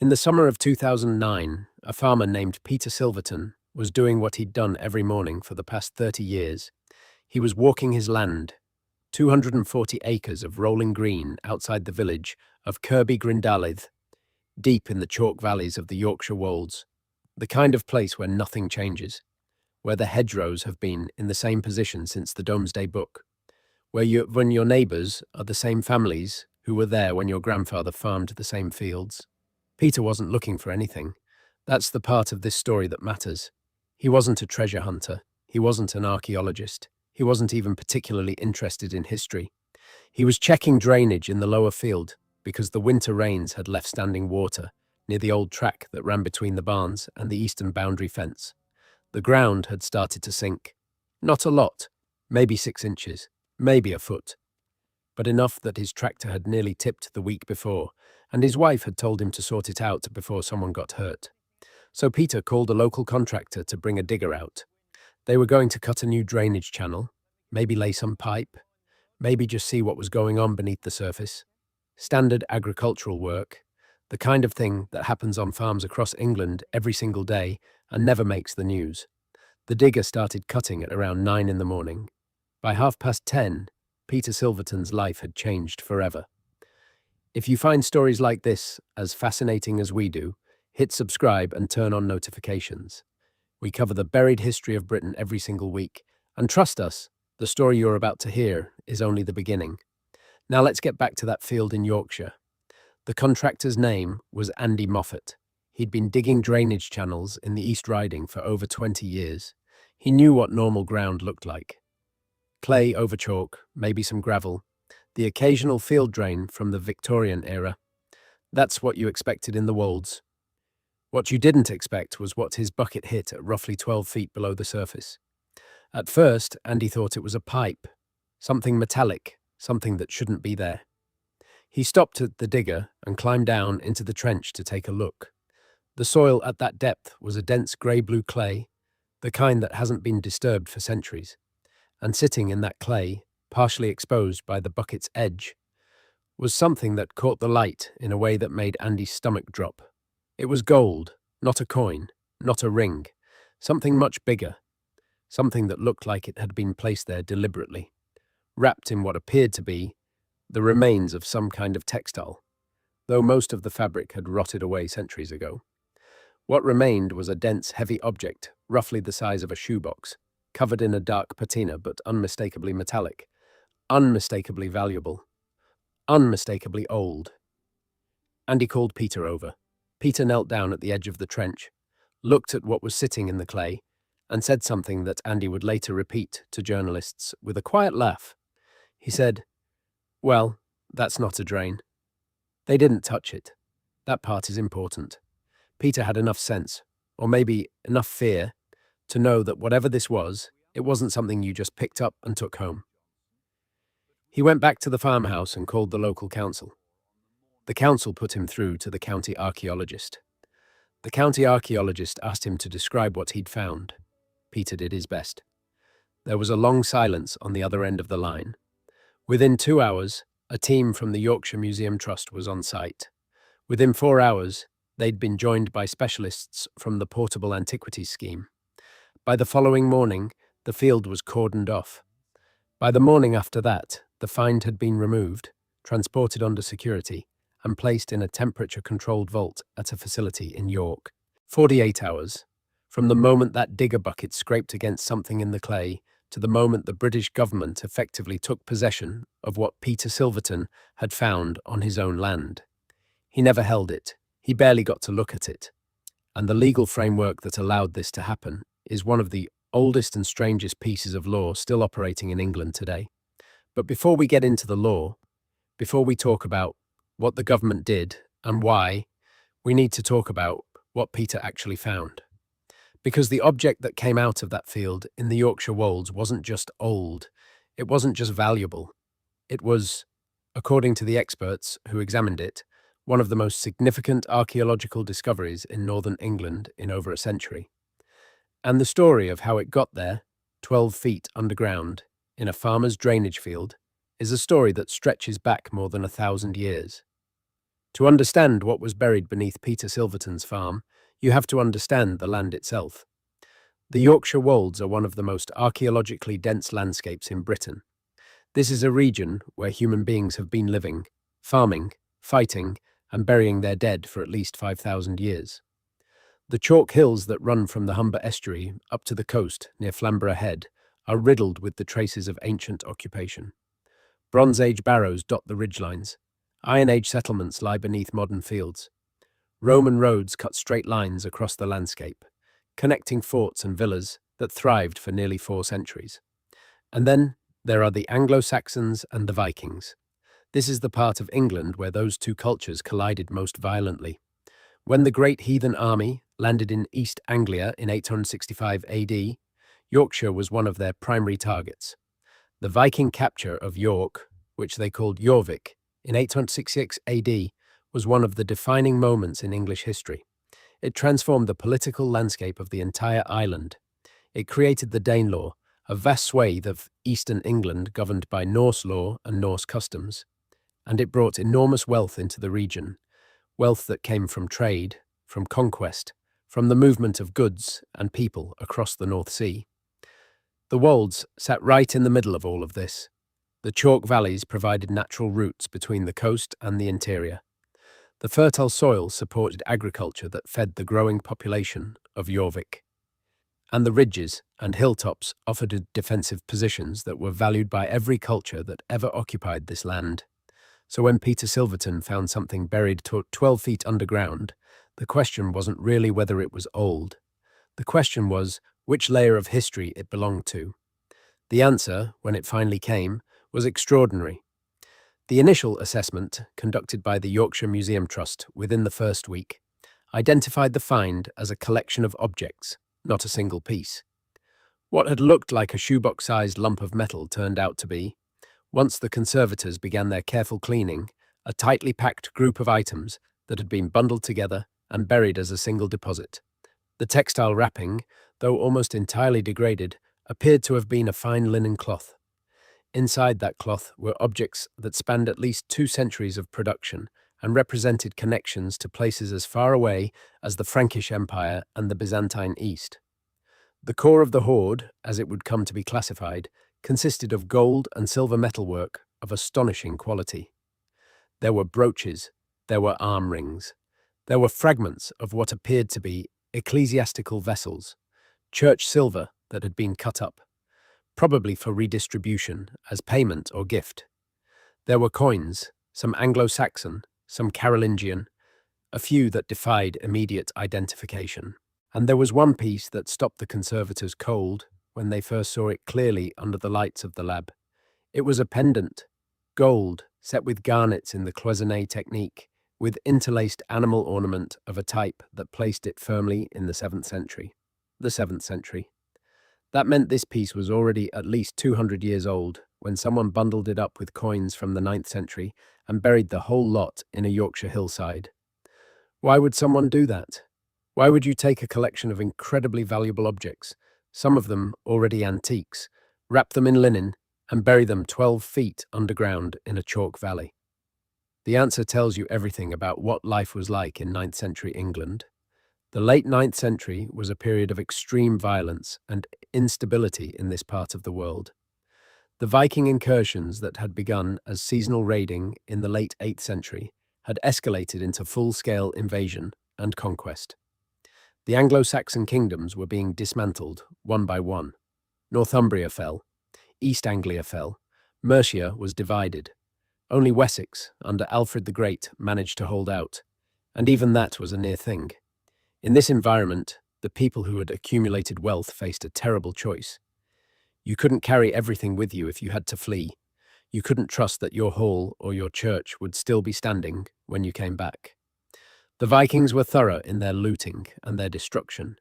In the summer of 2009, a farmer named Peter Silverton was doing what he'd done every morning for the past 30 years. He was walking his land, 240 acres of rolling green outside the village of Kirby Grindalith, deep in the chalk valleys of the Yorkshire wolds, the kind of place where nothing changes, where the hedgerows have been in the same position since the Domesday Book, when your neighbours are the same families who were there when your grandfather farmed the same fields. Peter wasn't looking for anything. That's the part of this story that matters. He wasn't a treasure hunter. He wasn't an archaeologist. He wasn't even particularly interested in history. He was checking drainage in the lower field because the winter rains had left standing water near the old track that ran between the barns and the eastern boundary fence. The ground had started to sink. Not a lot, maybe 6 inches, maybe a foot, but enough that his tractor had nearly tipped the week before, and his wife had told him to sort it out before someone got hurt. So Peter called a local contractor to bring a digger out. They were going to cut a new drainage channel, maybe lay some pipe, maybe just see what was going on beneath the surface. Standard agricultural work, the kind of thing that happens on farms across England every single day and never makes the news. The digger started cutting at around 9 in the morning. By 10:30, Peter Silverton's life had changed forever. If you find stories like this as fascinating as we do, hit subscribe and turn on notifications. We cover the buried history of Britain every single week, and trust us, the story you're about to hear is only the beginning. Now let's get back to that field in Yorkshire. The contractor's name was Andy Moffat. He'd been digging drainage channels in the East Riding for over 20 years. He knew what normal ground looked like. Clay over chalk, maybe some gravel, the occasional field drain from the Victorian era. That's what you expected in the wolds. What you didn't expect was what his bucket hit at roughly 12 feet below the surface. At first, Andy thought it was a pipe, something metallic, something that shouldn't be there. He stopped at the digger and climbed down into the trench to take a look. The soil at that depth was a dense grey-blue clay, the kind that hasn't been disturbed for centuries. And sitting in that clay, partially exposed by the bucket's edge, was something that caught the light in a way that made Andy's stomach drop. It was gold, not a coin, not a ring, something much bigger, something that looked like it had been placed there deliberately, wrapped in what appeared to be the remains of some kind of textile, though most of the fabric had rotted away centuries ago. What remained was a dense, heavy object, roughly the size of a shoebox, covered in a dark patina but unmistakably metallic, unmistakably valuable, unmistakably old. Andy called Peter over. Peter knelt down at the edge of the trench, looked at what was sitting in the clay, and said something that Andy would later repeat to journalists with a quiet laugh. He said, "Well, that's not a drain." They didn't touch it. That part is important. Peter had enough sense, or maybe enough fear, to know that whatever this was, it wasn't something you just picked up and took home. He went back to the farmhouse and called the local council. The council put him through to the county archaeologist. The county archaeologist asked him to describe what he'd found. Peter did his best. There was a long silence on the other end of the line. Within 2 hours, a team from the Yorkshire Museum Trust was on site. Within 4 hours, they'd been joined by specialists from the Portable Antiquities Scheme. By the following morning, the field was cordoned off. By the morning after that, the find had been removed, transported under security, and placed in a temperature-controlled vault at a facility in York. 48 hours, from the moment that digger bucket scraped against something in the clay to the moment the British government effectively took possession of what Peter Silverton had found on his own land. He never held it. He barely got to look at it. And the legal framework that allowed this to happen is one of the oldest and strangest pieces of law still operating in England today. But before we get into the law, before we talk about what the government did and why, we need to talk about what Peter actually found. Because the object that came out of that field in the Yorkshire wolds wasn't just old, it wasn't just valuable. It was, according to the experts who examined it, one of the most significant archaeological discoveries in northern England in over a century. And the story of how it got there, 12 feet underground, in a farmer's drainage field, is a story that stretches back more than 1,000 years. To understand what was buried beneath Peter Silverton's farm, you have to understand the land itself. The Yorkshire Wolds are one of the most archaeologically dense landscapes in Britain. This is a region where human beings have been living, farming, fighting, and burying their dead for at least 5,000 years. The chalk hills that run from the Humber estuary up to the coast near Flamborough Head are riddled with the traces of ancient occupation. Bronze Age barrows dot the ridgelines. Iron Age settlements lie beneath modern fields. Roman roads cut straight lines across the landscape, connecting forts and villas that thrived for nearly 4 centuries. And then there are the Anglo-Saxons and the Vikings. This is the part of England where those two cultures collided most violently. When the Great Heathen Army landed in East Anglia in 865 AD, Yorkshire was one of their primary targets. The Viking capture of York, which they called Jorvik, in 866 AD, was one of the defining moments in English history. It transformed the political landscape of the entire island. It created the Danelaw, a vast swathe of eastern England governed by Norse law and Norse customs. And it brought enormous wealth into the region, wealth that came from trade, from conquest, from the movement of goods and people across the North Sea. The Wolds sat right in the middle of all of this. The chalk valleys provided natural routes between the coast and the interior. The fertile soil supported agriculture that fed the growing population of Jorvik. And the ridges and hilltops offered defensive positions that were valued by every culture that ever occupied this land. So when Peter Silverton found something buried 12 feet underground, the question wasn't really whether it was old. The question was which layer of history it belonged to. The answer, when it finally came, was extraordinary. The initial assessment, conducted by the Yorkshire Museum Trust within the first week, identified the find as a collection of objects, not a single piece. What had looked like a shoebox-sized lump of metal turned out to be, once the conservators began their careful cleaning, a tightly packed group of items that had been bundled together and buried as a single deposit. The textile wrapping, though almost entirely degraded, appeared to have been a fine linen cloth. Inside that cloth were objects that spanned at least 2 centuries of production and represented connections to places as far away as the Frankish Empire and the Byzantine East. The core of the hoard, as it would come to be classified, consisted of gold and silver metalwork of astonishing quality. There were brooches, there were arm rings, there were fragments of what appeared to be ecclesiastical vessels, church silver that had been cut up, probably for redistribution as payment or gift. There were coins, some Anglo-Saxon, some Carolingian, a few that defied immediate identification. And there was one piece that stopped the conservators cold when they first saw it clearly under the lights of the lab. It was a pendant, gold, set with garnets in the cloisonné technique, with interlaced animal ornament of a type that placed it firmly in the 7th century. The 7th century. That meant this piece was already at least 200 years old when someone bundled it up with coins from the 9th century and buried the whole lot in a Yorkshire hillside. Why would someone do that? Why would you take a collection of incredibly valuable objects, some of them already antiques, wrap them in linen, and bury them 12 feet underground in a chalk valley? The answer tells you everything about what life was like in 9th century England. The late 9th century was a period of extreme violence and instability in this part of the world. The Viking incursions that had begun as seasonal raiding in the late 8th century had escalated into full-scale invasion and conquest. The Anglo-Saxon kingdoms were being dismantled one by one. Northumbria fell, East Anglia fell, Mercia was divided. Only Wessex, under Alfred the Great, managed to hold out, and even that was a near thing. In this environment, the people who had accumulated wealth faced a terrible choice. You couldn't carry everything with you if you had to flee. You couldn't trust that your hall or your church would still be standing when you came back. The Vikings were thorough in their looting and their destruction,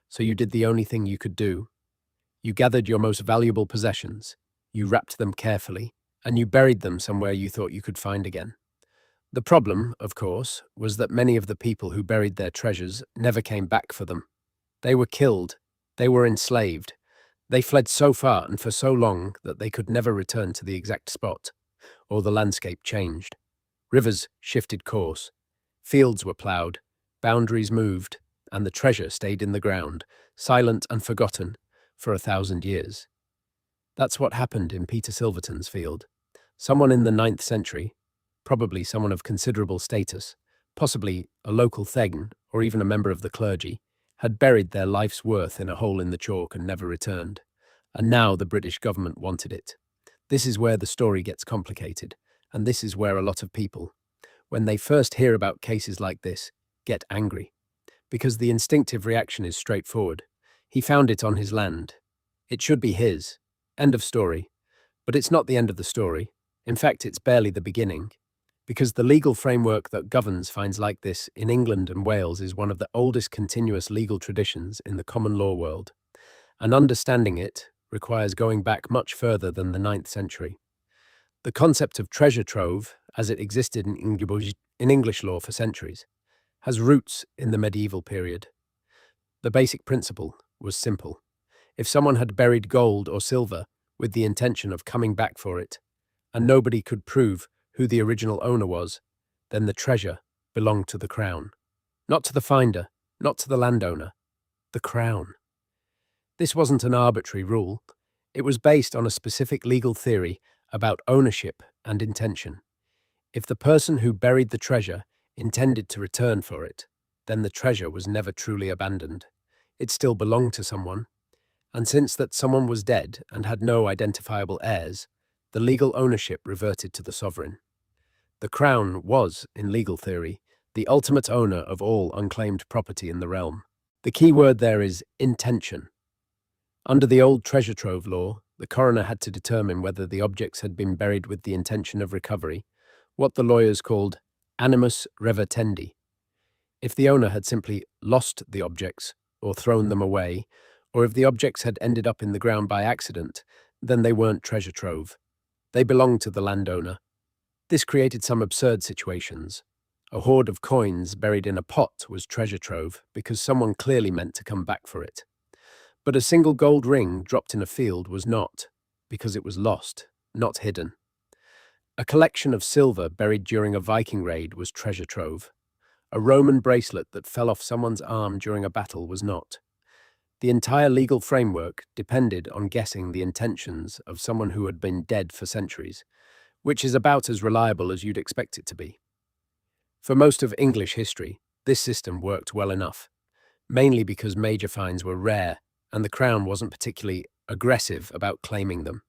so you did the only thing you could do. You gathered your most valuable possessions, you wrapped them carefully, and you buried them somewhere you thought you could find again. The problem, of course, was that many of the people who buried their treasures never came back for them. They were killed, they were enslaved, they fled so far and for so long that they could never return to the exact spot, or the landscape changed. Rivers shifted course, Fields were ploughed, boundaries moved, and the treasure stayed in the ground, silent and forgotten, for 1,000 years. That's what happened in Peter Silverton's field. Someone in the 9th century, probably someone of considerable status, possibly a local thegn or even a member of the clergy, had buried their life's worth in a hole in the chalk and never returned. And now the British government wanted it. This is where the story gets complicated, and this is where a lot of people, when they first hear about cases like this, get angry. Because the instinctive reaction is straightforward. He found it on his land. It should be his. End of story. But it's not the end of the story. In fact, it's barely the beginning. Because the legal framework that governs finds like this in England and Wales is one of the oldest continuous legal traditions in the common law world. And understanding it requires going back much further than the 9th century. The concept of treasure trove, as it existed in English law for centuries, has roots in the medieval period. The basic principle was simple. If someone had buried gold or silver with the intention of coming back for it, and nobody could prove who the original owner was, then the treasure belonged to the crown. Not to the finder, not to the landowner, the crown. This wasn't an arbitrary rule. It was based on a specific legal theory about ownership and intention. If the person who buried the treasure intended to return for it, then the treasure was never truly abandoned. It still belonged to someone. And since that someone was dead and had no identifiable heirs, the legal ownership reverted to the sovereign. The crown was, in legal theory, the ultimate owner of all unclaimed property in the realm. The key word there is intention. Under the old treasure trove law, the coroner had to determine whether the objects had been buried with the intention of recovery, what the lawyers called animus revertendi. If the owner had simply lost the objects or thrown them away, or if the objects had ended up in the ground by accident, then they weren't treasure trove. They belonged to the landowner. This created some absurd situations. A hoard of coins buried in a pot was treasure trove because someone clearly meant to come back for it. But a single gold ring dropped in a field was not, because it was lost, not hidden. A collection of silver buried during a Viking raid was treasure trove. A Roman bracelet that fell off someone's arm during a battle was not. The entire legal framework depended on guessing the intentions of someone who had been dead for centuries, which is about as reliable as you'd expect it to be. For most of English history, this system worked well enough, mainly because major finds were rare and the Crown wasn't particularly aggressive about claiming them.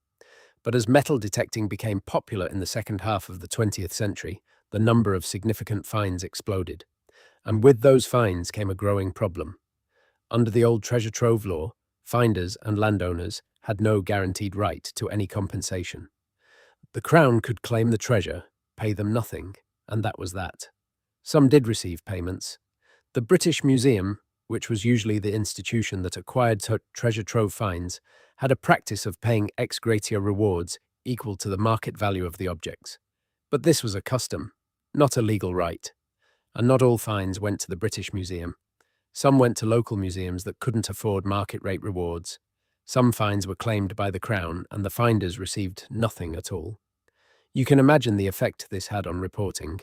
But as metal detecting became popular in the second half of the 20th century, the number of significant finds exploded. And with those finds came a growing problem. Under the old treasure trove law, finders and landowners had no guaranteed right to any compensation. The Crown could claim the treasure, pay them nothing, and that was that. Some did receive payments. The British Museum, which was usually the institution that acquired treasure trove finds, had a practice of paying ex gratia rewards equal to the market value of the objects. But this was a custom, not a legal right. And not all finds went to the British Museum. Some went to local museums that couldn't afford market rate rewards. Some finds were claimed by the Crown, and the finders received nothing at all. You can imagine the effect this had on reporting.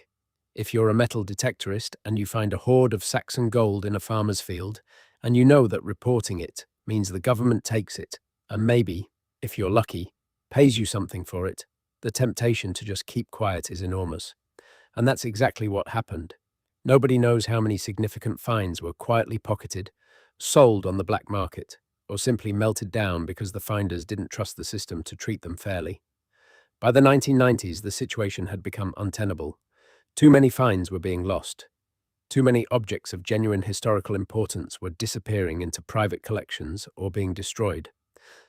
If you're a metal detectorist and you find a hoard of Saxon gold in a farmer's field, and you know that reporting it means the government takes it, and maybe, if you're lucky, pays you something for it, the temptation to just keep quiet is enormous. And that's exactly what happened. Nobody knows how many significant finds were quietly pocketed, sold on the black market, or simply melted down because the finders didn't trust the system to treat them fairly. By the 1990s, the situation had become untenable. Too many finds were being lost. Too many objects of genuine historical importance were disappearing into private collections or being destroyed.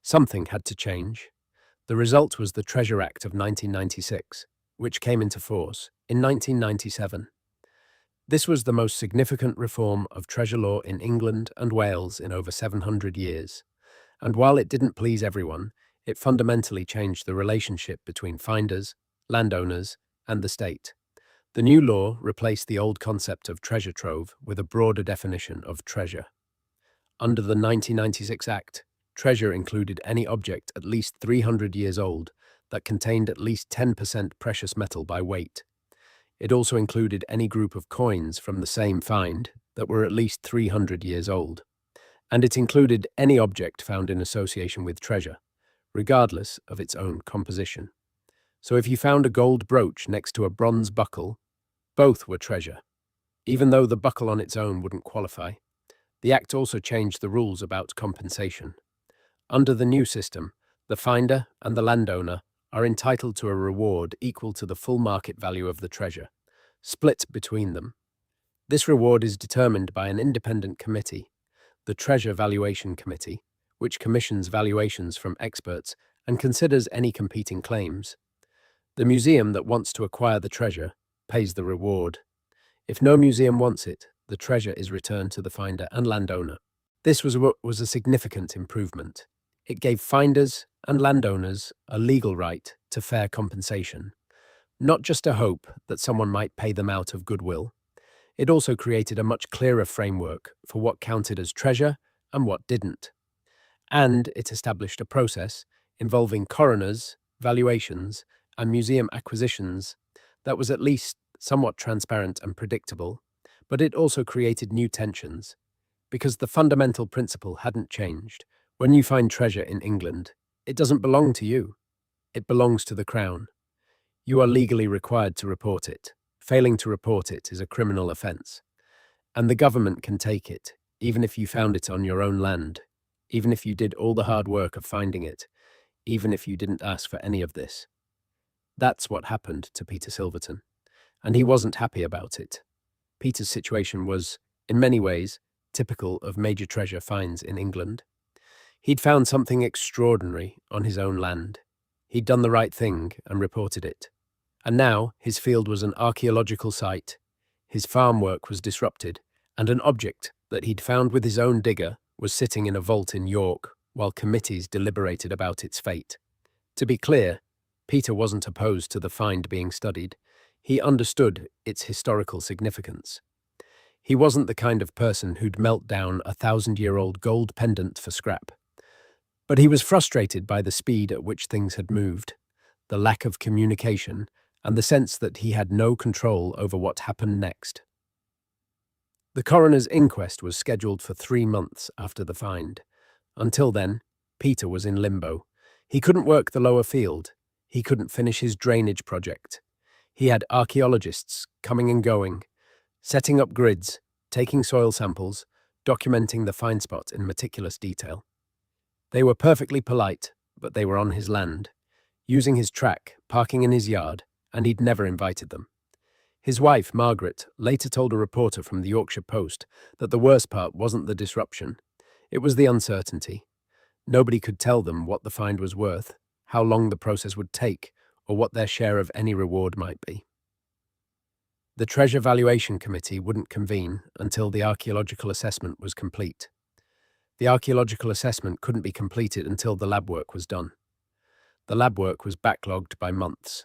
Something had to change. The result was the Treasure Act of 1996, which came into force in 1997. This was the most significant reform of treasure law in England and Wales in over 700 years. And while it didn't please everyone, it fundamentally changed the relationship between finders, landowners, and the state. The new law replaced the old concept of treasure trove with a broader definition of treasure. Under the 1996 Act, treasure included any object at least 300 years old that contained at least 10% precious metal by weight. It also included any group of coins from the same find that were at least 300 years old. And it included any object found in association with treasure, regardless of its own composition. So if you found a gold brooch next to a bronze buckle, both were treasure. Even though the buckle on its own wouldn't qualify, the Act also changed the rules about compensation. Under the new system, the finder and the landowner are entitled to a reward equal to the full market value of the treasure, split between them. This reward is determined by an independent committee, the Treasure Valuation Committee, which commissions valuations from experts and considers any competing claims. The museum that wants to acquire the treasure pays the reward. If no museum wants it, the treasure is returned to the finder and landowner. This was a significant improvement. It gave finders and landowners a legal right to fair compensation, not just a hope that someone might pay them out of goodwill. It also created a much clearer framework for what counted as treasure and what didn't. And it established a process involving coroners, valuations, and museum acquisitions that was at least somewhat transparent and predictable, but it also created new tensions, because the fundamental principle hadn't changed. When you find treasure in England, it doesn't belong to you. It belongs to the Crown. You are legally required to report it. Failing to report it is a criminal offence. And the government can take it, even if you found it on your own land, even if you did all the hard work of finding it, even if you didn't ask for any of this. That's what happened to Peter Silverton, and he wasn't happy about it. Peter's situation was, in many ways, typical of major treasure finds in England. He'd found something extraordinary on his own land. He'd done the right thing and reported it. And now his field was an archaeological site. His farm work was disrupted, and an object that he'd found with his own digger was sitting in a vault in York while committees deliberated about its fate. To be clear, Peter wasn't opposed to the find being studied. He understood its historical significance. He wasn't the kind of person who'd melt down a 1,000-year-old gold pendant for scrap. But he was frustrated by the speed at which things had moved, the lack of communication, and the sense that he had no control over what happened next. The coroner's inquest was scheduled for 3 months after the find. Until then, Peter was in limbo. He couldn't work the lower field. He couldn't finish his drainage project. He had archaeologists coming and going, setting up grids, taking soil samples, documenting the find spot in meticulous detail. They were perfectly polite, but they were on his land, using his track, parking in his yard, and he'd never invited them. His wife, Margaret, later told a reporter from the Yorkshire Post that the worst part wasn't the disruption, it was the uncertainty. Nobody could tell them what the find was worth, how long the process would take, or what their share of any reward might be. The Treasure Valuation Committee wouldn't convene until the archaeological assessment was complete. The archaeological assessment couldn't be completed until the lab work was done. The lab work was backlogged by months.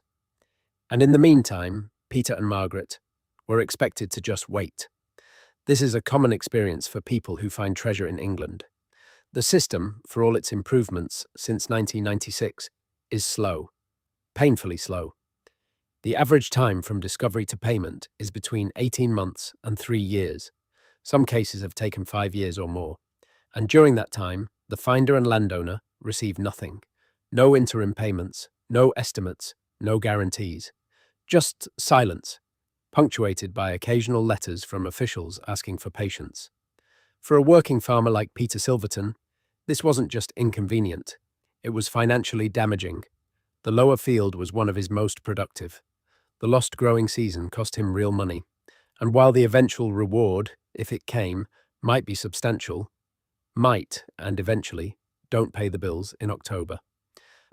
And in the meantime, Peter and Margaret were expected to just wait. This is a common experience for people who find treasure in England. The system, for all its improvements since 1996, is slow, painfully slow. The average time from discovery to payment is between 18 months and 3 years. Some cases have taken 5 years or more. And during that time, the finder and landowner receive nothing. No interim payments, no estimates, no guarantees. Just silence, punctuated by occasional letters from officials asking for patience. For a working farmer like Peter Silverton, this wasn't just inconvenient, it was financially damaging. The lower field was one of his most productive. The lost growing season cost him real money, and while the eventual reward, if it came, might be substantial, might, and eventually, don't pay the bills in October.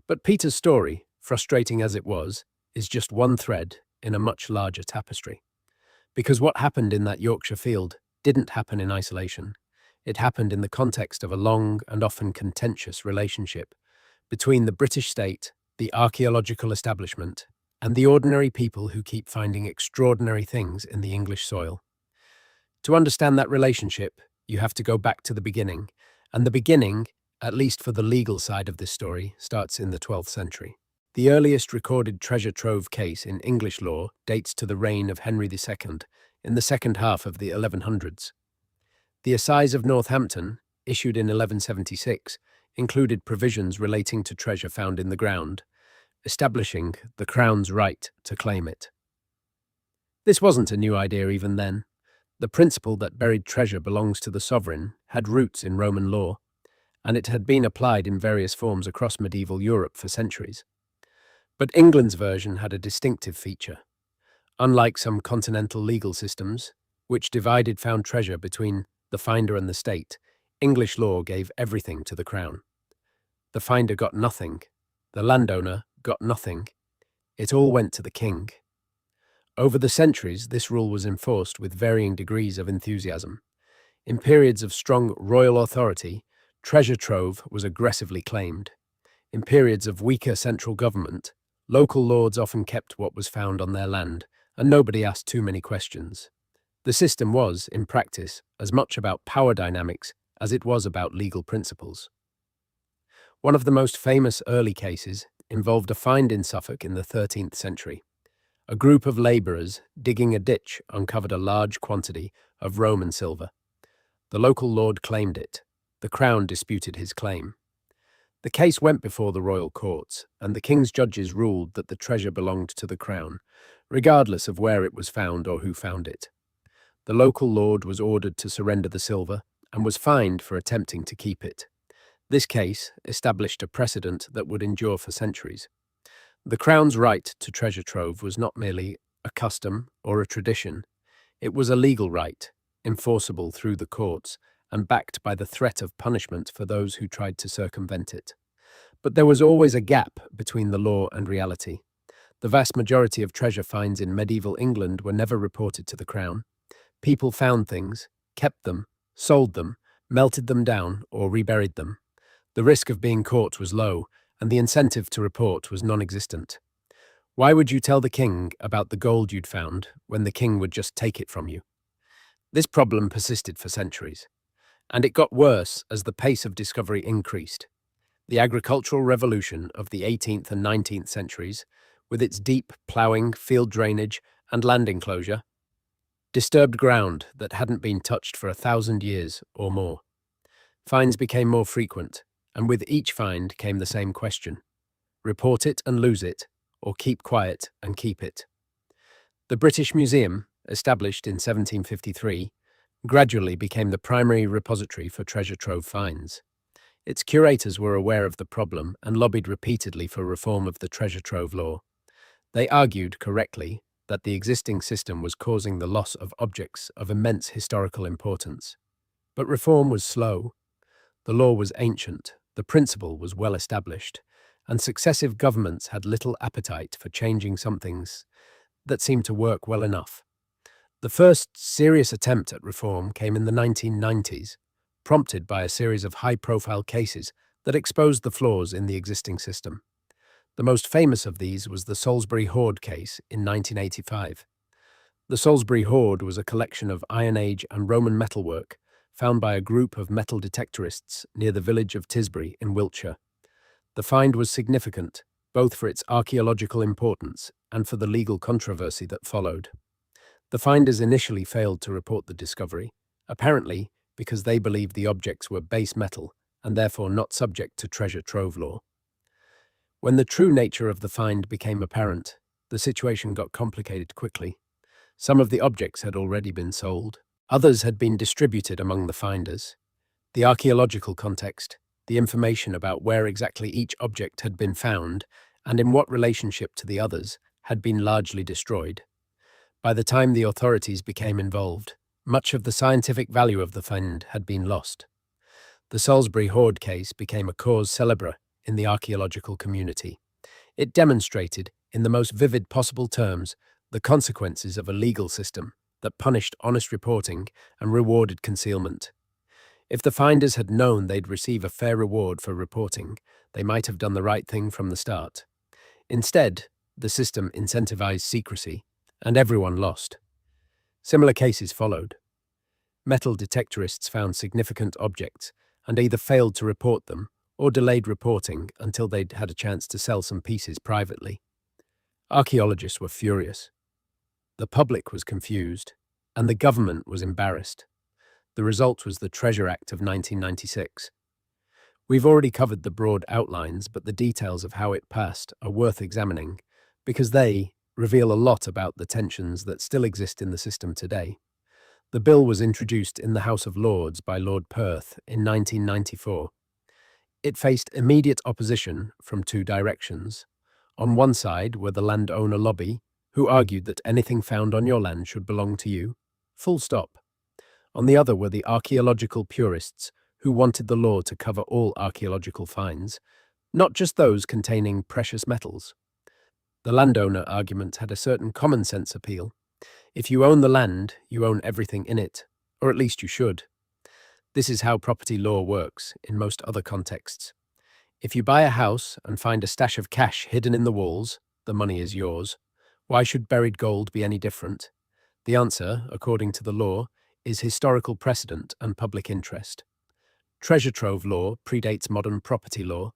But Peter's story, frustrating as it was, is just one thread in a much larger tapestry. Because what happened in that Yorkshire field didn't happen in isolation. It happened in the context of a long and often contentious relationship between the British state, the archaeological establishment, and the ordinary people who keep finding extraordinary things in the English soil. To understand that relationship, you have to go back to the beginning, and the beginning, at least for the legal side of this story, starts in the 12th century. The earliest recorded treasure trove case in English law dates to the reign of Henry II in the second half of the 1100s. The Assize of Northampton, issued in 1176, included provisions relating to treasure found in the ground, establishing the Crown's right to claim it. This wasn't a new idea even then. The principle that buried treasure belongs to the sovereign had roots in Roman law, and it had been applied in various forms across medieval Europe for centuries. But England's version had a distinctive feature. Unlike some continental legal systems, which divided found treasure between the finder and the state, English law gave everything to the Crown. The finder got nothing. The landowner got nothing. It all went to the king. Over the centuries, this rule was enforced with varying degrees of enthusiasm. In periods of strong royal authority, treasure trove was aggressively claimed. In periods of weaker central government, local lords often kept what was found on their land, and nobody asked too many questions. The system was, in practice, as much about power dynamics as it was about legal principles. One of the most famous early cases involved a find in Suffolk in the 13th century. A group of labourers digging a ditch uncovered a large quantity of Roman silver. The local lord claimed it. The Crown disputed his claim. The case went before the royal courts, and the king's judges ruled that the treasure belonged to the Crown, regardless of where it was found or who found it. The local lord was ordered to surrender the silver and was fined for attempting to keep it. This case established a precedent that would endure for centuries. The Crown's right to treasure trove was not merely a custom or a tradition. It was a legal right, enforceable through the courts and backed by the threat of punishment for those who tried to circumvent it. But there was always a gap between the law and reality. The vast majority of treasure finds in medieval England were never reported to the Crown. People found things, kept them, sold them, melted them down, or reburied them. The risk of being caught was low, and the incentive to report was non-existent. Why would you tell the king about the gold you'd found when the king would just take it from you? This problem persisted for centuries, and it got worse as the pace of discovery increased. The agricultural revolution of the 18th and 19th centuries, with its deep ploughing, field drainage, and land enclosure, disturbed ground that hadn't been touched for 1,000 years or more. Finds became more frequent, and with each find came the same question: report it and lose it, or keep quiet and keep it. The British Museum, established in 1753, gradually became the primary repository for treasure trove finds. Its curators were aware of the problem and lobbied repeatedly for reform of the treasure trove law. They argued, correctly, that the existing system was causing the loss of objects of immense historical importance. But reform was slow. The law was ancient, the principle was well established, and successive governments had little appetite for changing some things that seemed to work well enough. The first serious attempt at reform came in the 1990s, prompted by a series of high-profile cases that exposed the flaws in the existing system. The most famous of these was the Salisbury Hoard case in 1985. The Salisbury Hoard was a collection of Iron Age and Roman metalwork found by a group of metal detectorists near the village of Tisbury in Wiltshire. The find was significant, both for its archaeological importance and for the legal controversy that followed. The finders initially failed to report the discovery, apparently because they believed the objects were base metal and therefore not subject to treasure trove law. When the true nature of the find became apparent, the situation got complicated quickly. Some of the objects had already been sold. Others had been distributed among the finders. The archaeological context, the information about where exactly each object had been found and in what relationship to the others, had been largely destroyed. By the time the authorities became involved, much of the scientific value of the find had been lost. The Salisbury Hoard case became a cause célèbre in the archaeological community. It demonstrated, in the most vivid possible terms, the consequences of a legal system that punished honest reporting and rewarded concealment. If the finders had known they'd receive a fair reward for reporting, they might have done the right thing from the start. Instead, the system incentivized secrecy, and everyone lost. Similar cases followed. Metal detectorists found significant objects and either failed to report them or delayed reporting until they'd had a chance to sell some pieces privately. Archaeologists were furious. The public was confused, and the government was embarrassed. The result was the Treasure Act of 1996. We've already covered the broad outlines, but the details of how it passed are worth examining because they reveal a lot about the tensions that still exist in the system today. The bill was introduced in the House of Lords by Lord Perth in 1994. It faced immediate opposition from two directions. On one side were the landowner lobby, who argued that anything found on your land should belong to you, full stop. On the other were the archaeological purists, who wanted the law to cover all archaeological finds, not just those containing precious metals. The landowner argument had a certain common sense appeal. If you own the land, you own everything in it, or at least you should. This is how property law works in most other contexts. If you buy a house and find a stash of cash hidden in the walls, the money is yours. Why should buried gold be any different? The answer, according to the law, is historical precedent and public interest. Treasure trove law predates modern property law.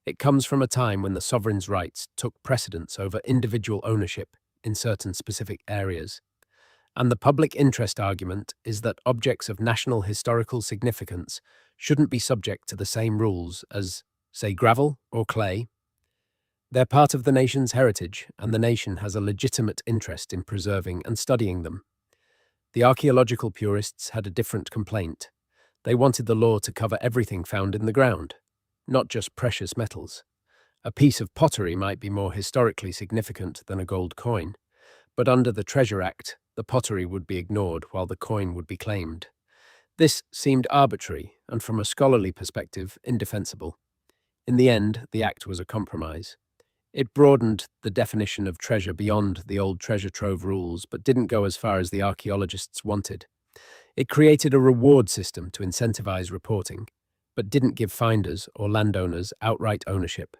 It comes from a time when the sovereign's rights took precedence over individual ownership in certain specific areas. And the public interest argument is that objects of national historical significance shouldn't be subject to the same rules as, say, gravel or clay. They're part of the nation's heritage, and the nation has a legitimate interest in preserving and studying them. The archaeological purists had a different complaint. They wanted the law to cover everything found in the ground, not just precious metals. A piece of pottery might be more historically significant than a gold coin, but under the Treasure Act, the pottery would be ignored while the coin would be claimed. This seemed arbitrary and, from a scholarly perspective, indefensible. In the end, the act was a compromise. It broadened the definition of treasure beyond the old treasure trove rules, but didn't go as far as the archaeologists wanted. It created a reward system to incentivize reporting, but didn't give finders or landowners outright ownership.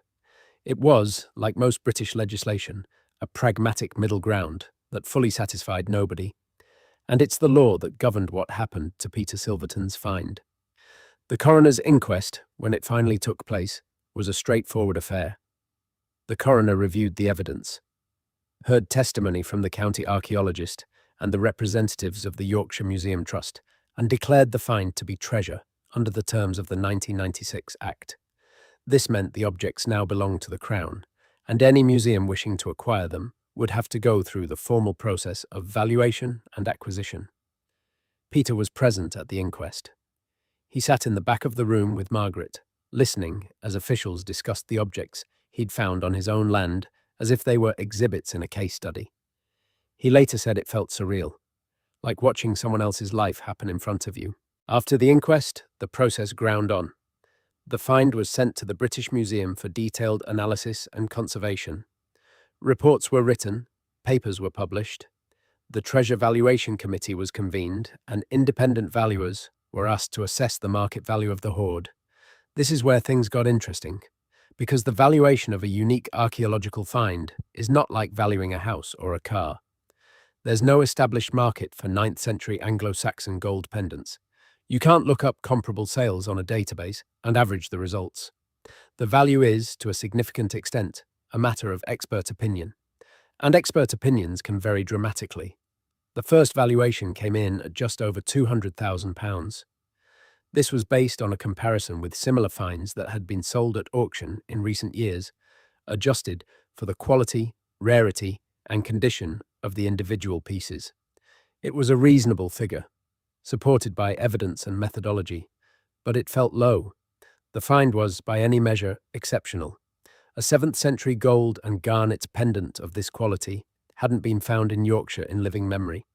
It was, like most British legislation, a pragmatic middle ground that fully satisfied nobody. And it's the law that governed what happened to Peter Silverton's find. The coroner's inquest, when it finally took place, was a straightforward affair. The coroner reviewed the evidence, heard testimony from the county archaeologist and the representatives of the Yorkshire Museum Trust, and declared the find to be treasure under the terms of the 1996 Act. This meant the objects now belonged to the Crown, and any museum wishing to acquire them would have to go through the formal process of valuation and acquisition. Peter was present at the inquest. He sat in the back of the room with Margaret, listening as officials discussed the objects he'd found on his own land as if they were exhibits in a case study. He later said it felt surreal, like watching someone else's life happen in front of you. After the inquest, the process ground on. The find was sent to the British Museum for detailed analysis and conservation. Reports were written, papers were published, the Treasure Valuation Committee was convened, and independent valuers were asked to assess the market value of the hoard. This is where things got interesting, because the valuation of a unique archaeological find is not like valuing a house or a car. There's no established market for 9th century Anglo-Saxon gold pendants. You can't look up comparable sales on a database and average the results. The value is, to a significant extent, a matter of expert opinion. And expert opinions can vary dramatically. The first valuation came in at just over £200,000. This was based on a comparison with similar finds that had been sold at auction in recent years, adjusted for the quality, rarity, and condition of the individual pieces. It was a reasonable figure, supported by evidence and methodology, but it felt low. The find was, by any measure, exceptional. A 7th century gold and garnet pendant of this quality hadn't been found in Yorkshire in living memory.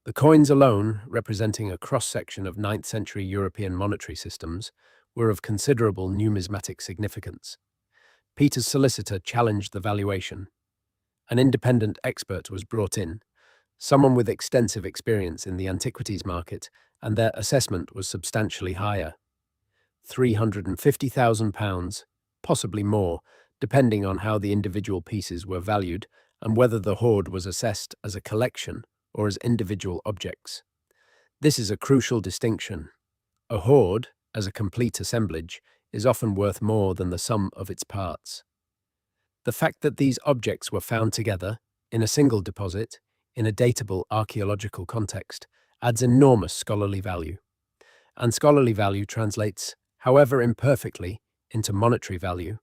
The coins alone, representing a cross-section of 9th century European monetary systems, were of considerable numismatic significance. Peter's solicitor challenged the valuation. An independent expert was brought in, someone with extensive experience in the antiquities market, and their assessment was substantially higher. £350,000, possibly more, depending on how the individual pieces were valued and whether the hoard was assessed as a collection or as individual objects. This is a crucial distinction. A hoard, as a complete assemblage, is often worth more than the sum of its parts. The fact that these objects were found together, in a single deposit, in a datable archaeological context, adds enormous scholarly value. And scholarly value translates, however imperfectly, into monetary value,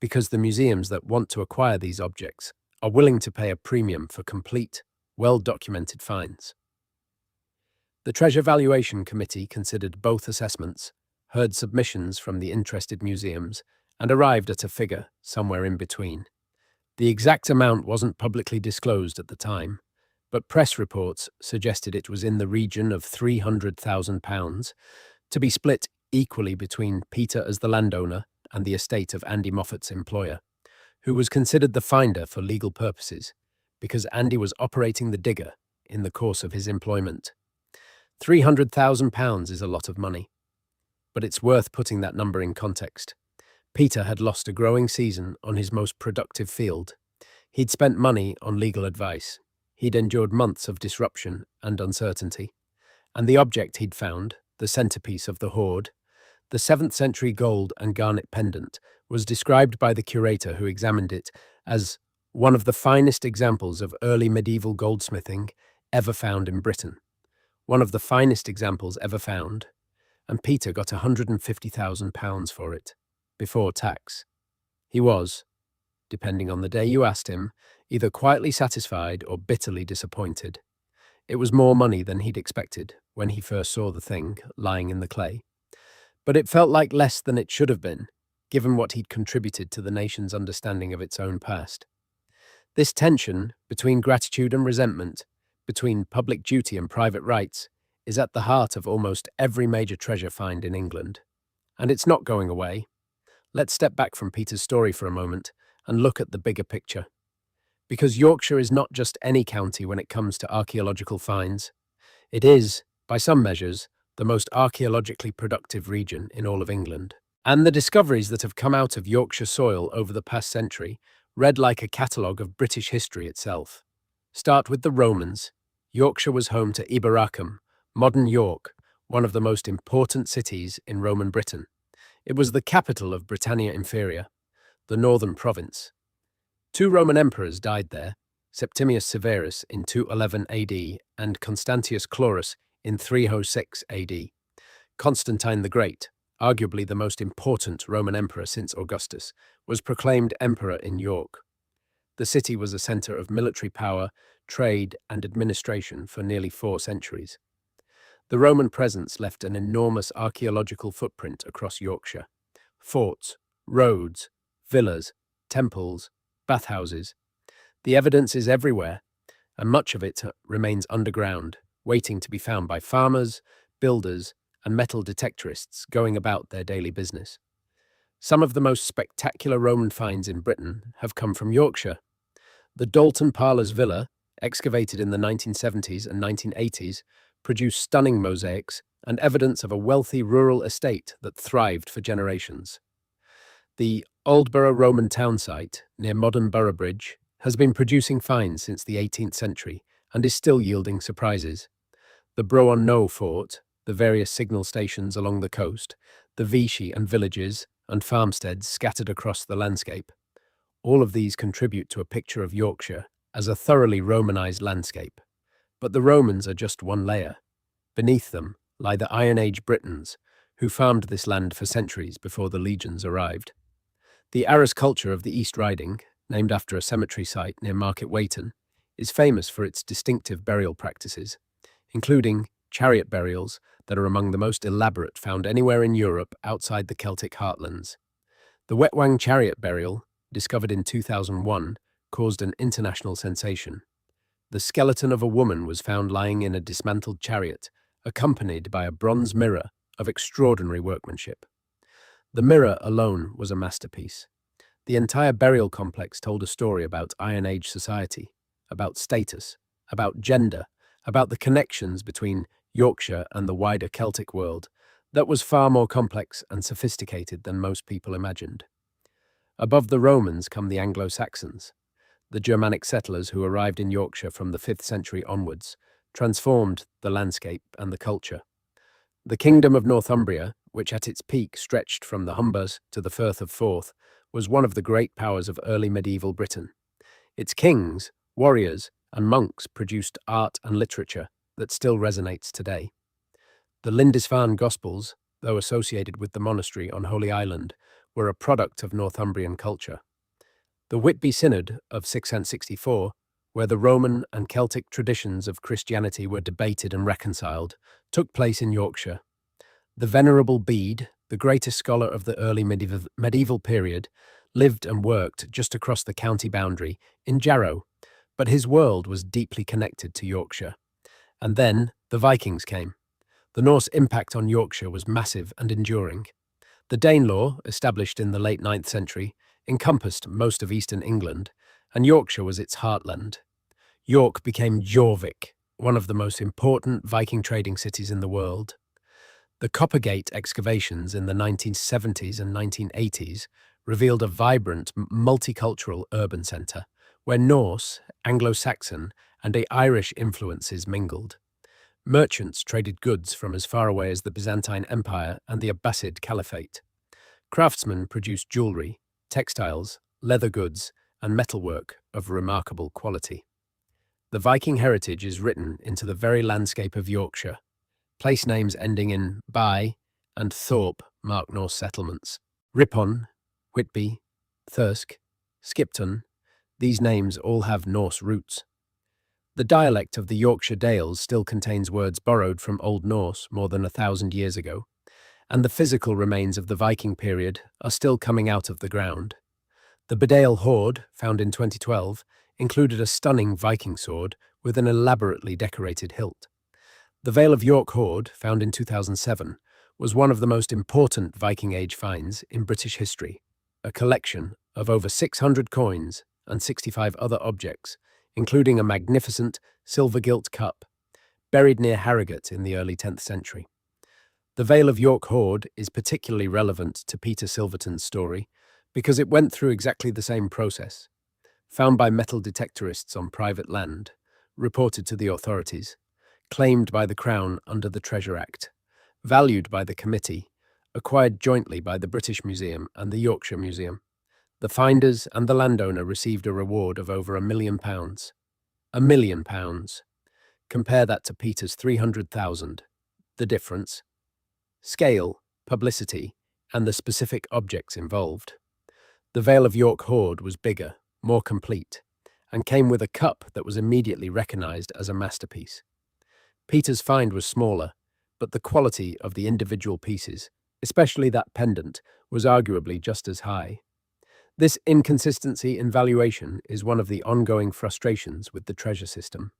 because the museums that want to acquire these objects are willing to pay a premium for complete, well-documented finds. The Treasure Valuation Committee considered both assessments, heard submissions from the interested museums, and arrived at a figure somewhere in between. The exact amount wasn't publicly disclosed at the time, but press reports suggested it was in the region of £300,000, to be split equally between Peter as the landowner and the estate of Andy Moffat's employer, who was considered the finder for legal purposes, because Andy was operating the digger in the course of his employment. £300,000 is a lot of money, but it's worth putting that number in context. Peter had lost a growing season on his most productive field. He'd spent money on legal advice. He'd endured months of disruption and uncertainty. And the object he'd found, the centerpiece of the hoard, the 7th century gold and garnet pendant, was described by the curator who examined it as one of the finest examples of early medieval goldsmithing ever found in Britain. One of the finest examples ever found, and Peter got £150,000 for it, before tax. He was, depending on the day you asked him, either quietly satisfied or bitterly disappointed. It was more money than he'd expected when he first saw the thing lying in the clay. But it felt like less than it should have been, given what he'd contributed to the nation's understanding of its own past. This tension between gratitude and resentment, between public duty and private rights, is at the heart of almost every major treasure find in England. And it's not going away. Let's step back from Peter's story for a moment and look at the bigger picture. Because Yorkshire is not just any county when it comes to archaeological finds. It is, by some measures, the most archaeologically productive region in all of England. And the discoveries that have come out of Yorkshire soil over the past century read like a catalogue of British history itself. Start with the Romans. Yorkshire was home to Iberacum, modern York, one of the most important cities in Roman Britain. It was the capital of Britannia Inferior, the northern province. 2 Roman emperors died there, Septimius Severus in 211 AD and Constantius Chlorus in 306 AD. Constantine the Great, arguably the most important Roman emperor since Augustus, was proclaimed emperor in York. The city was a centre of military power, trade, and administration for nearly 4 centuries. The Roman presence left an enormous archaeological footprint across Yorkshire. Forts, roads, villas, temples, bathhouses. The evidence is everywhere, and much of it remains underground, waiting to be found by farmers, builders, and metal detectorists going about their daily business. Some of the most spectacular Roman finds in Britain have come from Yorkshire. The Dalton Parlours Villa, excavated in the 1970s and 1980s, produced stunning mosaics and evidence of a wealthy rural estate that thrived for generations. The Aldborough Roman town site, near modern Boroughbridge, has been producing finds since the 18th century and is still yielding surprises. The Bro-on-Noe fort, the various signal stations along the coast, the Vichy and villages and farmsteads scattered across the landscape. All of these contribute to a picture of Yorkshire as a thoroughly Romanized landscape. But the Romans are just one layer. Beneath them lie the Iron Age Britons, who farmed this land for centuries before the legions arrived. The Arras culture of the East Riding, named after a cemetery site near Market Weighton, is famous for its distinctive burial practices, including chariot burials that are among the most elaborate found anywhere in Europe outside the Celtic heartlands. The Wetwang chariot burial, discovered in 2001, caused an international sensation. The skeleton of a woman was found lying in a dismantled chariot, accompanied by a bronze mirror of extraordinary workmanship. The mirror alone was a masterpiece. The entire burial complex told a story about Iron Age society, about status, about gender, about the connections between Yorkshire and the wider Celtic world that was far more complex and sophisticated than most people imagined. Above the Romans come the Anglo-Saxons. The Germanic settlers who arrived in Yorkshire from the 5th century onwards transformed the landscape and the culture. The Kingdom of Northumbria, which at its peak stretched from the Humbers to the Firth of Forth, was one of the great powers of early medieval Britain. Its kings, warriors, and monks produced art and literature that still resonates today. The Lindisfarne Gospels, though associated with the monastery on Holy Island, were a product of Northumbrian culture. The Whitby Synod of 664, where the Roman and Celtic traditions of Christianity were debated and reconciled, took place in Yorkshire. The Venerable Bede, the greatest scholar of the early medieval period, lived and worked just across the county boundary in Jarrow, but his world was deeply connected to Yorkshire. And then the Vikings came. The Norse impact on Yorkshire was massive and enduring. The Danelaw, established in the late 9th century, encompassed most of eastern England, and Yorkshire was its heartland. York became Jorvik, one of the most important Viking trading cities in the world. The Coppergate excavations in the 1970s and 1980s revealed a vibrant, multicultural urban centre, where Norse, Anglo-Saxon, and Irish influences mingled. Merchants traded goods from as far away as the Byzantine Empire and the Abbasid Caliphate. Craftsmen produced jewellery, textiles, leather goods, and metalwork of remarkable quality. The Viking heritage is written into the very landscape of Yorkshire. Place names ending in by and Thorpe mark Norse settlements. Ripon, Whitby, Thirsk, Skipton, these names all have Norse roots. The dialect of the Yorkshire Dales still contains words borrowed from Old Norse more than 1,000 years ago, and the physical remains of the Viking period are still coming out of the ground. The Bedale hoard, found in 2012, included a stunning Viking sword with an elaborately decorated hilt. The Vale of York hoard, found in 2007, was one of the most important Viking Age finds in British history, a collection of over 600 coins and 65 other objects, including a magnificent silver-gilt cup, buried near Harrogate in the early 10th century. The Vale of York hoard is particularly relevant to Peter Silverton's story because it went through exactly the same process. Found by metal detectorists on private land, reported to the authorities, claimed by the Crown under the Treasure Act, valued by the committee, acquired jointly by the British Museum and the Yorkshire Museum. The finders and the landowner received a reward of over £1 million. £1 million. Compare that to Peter's 300,000. The difference? Scale, publicity, and the specific objects involved. The Vale of York hoard was bigger, more complete, and came with a cup that was immediately recognised as a masterpiece. Peter's find was smaller, but the quality of the individual pieces, especially that pendant, was arguably just as high. This inconsistency in valuation is one of the ongoing frustrations with the treasure system.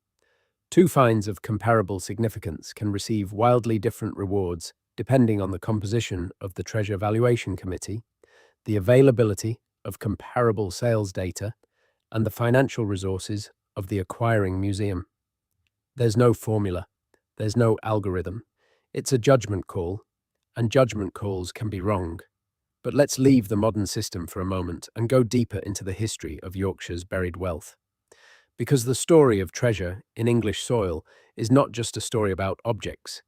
Two finds of comparable significance can receive wildly different rewards depending on the composition of the Treasure Valuation Committee, the availability of comparable sales data, and the financial resources of the acquiring museum. There's no formula. There's no algorithm. It's a judgment call, and judgment calls can be wrong. But let's leave the modern system for a moment and go deeper into the history of Yorkshire's buried wealth. Because the story of treasure in English soil is not just a story about objects.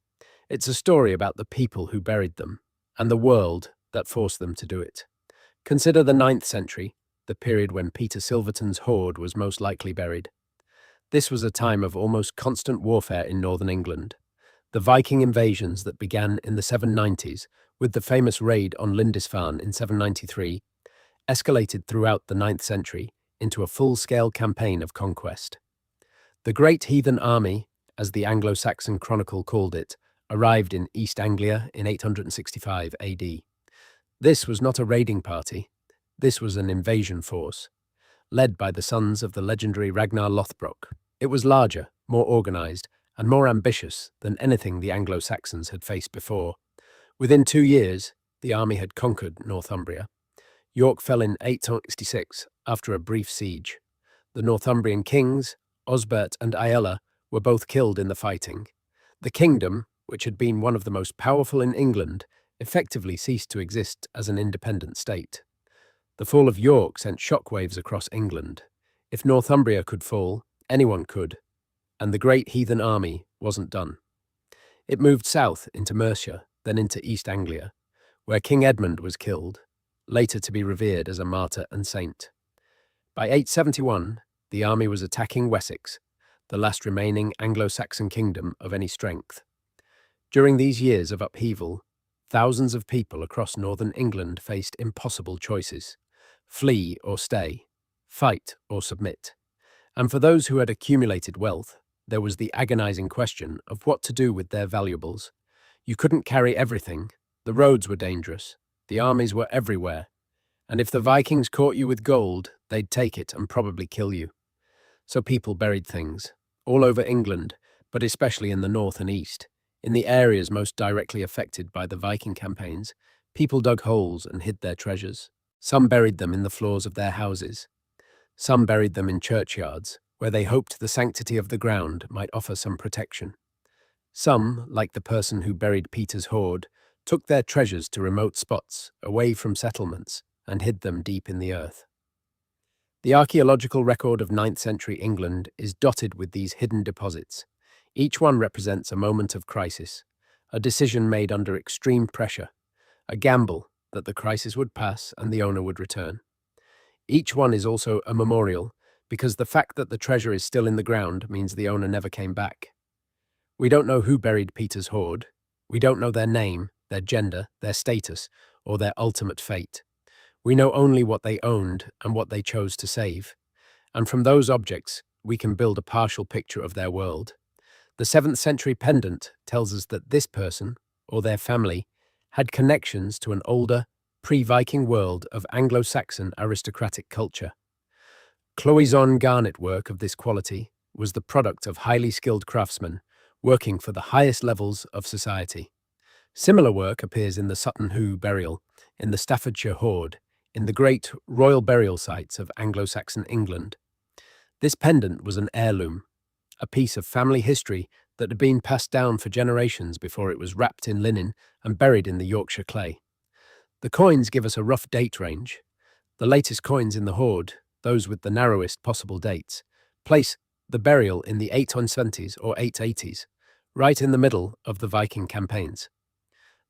It's a story about the people who buried them and the world that forced them to do it. Consider the 9th century, the period when Peter Silverton's hoard was most likely buried. This was a time of almost constant warfare in northern England. The Viking invasions that began in the 790s with the famous raid on Lindisfarne in 793 escalated throughout the 9th century into a full-scale campaign of conquest. The Great Heathen Army, as the Anglo-Saxon Chronicle called it, arrived in East Anglia in 865 AD. This was not a raiding party. This was an invasion force, led by the sons of the legendary Ragnar Lothbrok. It was larger, more organised, and more ambitious than anything the Anglo-Saxons had faced before. Within 2 years, the army had conquered Northumbria. York fell in 866 after a brief siege. The Northumbrian kings, Osbert and Aella, were both killed in the fighting. The kingdom, which had been one of the most powerful in England, effectively ceased to exist as an independent state. The fall of York sent shockwaves across England. If Northumbria could fall, anyone could. And the great heathen army wasn't done. It moved south into Mercia, then into East Anglia, where King Edmund was killed, later to be revered as a martyr and saint. By 871, the army was attacking Wessex, the last remaining Anglo-Saxon kingdom of any strength. During these years of upheaval, thousands of people across northern England faced impossible choices: flee or stay, fight or submit. And for those who had accumulated wealth, there was the agonizing question of what to do with their valuables. You couldn't carry everything, the roads were dangerous, the armies were everywhere, and if the Vikings caught you with gold, they'd take it and probably kill you. So people buried things, all over England, but especially in the north and east. In the areas most directly affected by the Viking campaigns, people dug holes and hid their treasures. Some buried them in the floors of their houses. Some buried them in churchyards, where they hoped the sanctity of the ground might offer some protection. Some, like the person who buried Peter's hoard, took their treasures to remote spots, away from settlements, and hid them deep in the earth. The archaeological record of 9th century England is dotted with these hidden deposits. Each one represents a moment of crisis, a decision made under extreme pressure, a gamble that the crisis would pass and the owner would return. Each one is also a memorial, because the fact that the treasure is still in the ground means the owner never came back. We don't know who buried Peter's hoard. We don't know their name, their gender, their status, or their ultimate fate. We know only what they owned and what they chose to save. And from those objects, we can build a partial picture of their world. The 7th century pendant tells us that this person, or their family, had connections to an older, pre-Viking world of Anglo-Saxon aristocratic culture. Cloisonne garnet work of this quality was the product of highly skilled craftsmen working for the highest levels of society. Similar work appears in the Sutton Hoo burial, in the Staffordshire hoard, in the great royal burial sites of Anglo-Saxon England. This pendant was an heirloom, a piece of family history that had been passed down for generations before it was wrapped in linen and buried in the Yorkshire clay. The coins give us a rough date range. The latest coins in the hoard, those with the narrowest possible dates, place the burial in the 870s or 880s, right in the middle of the Viking campaigns.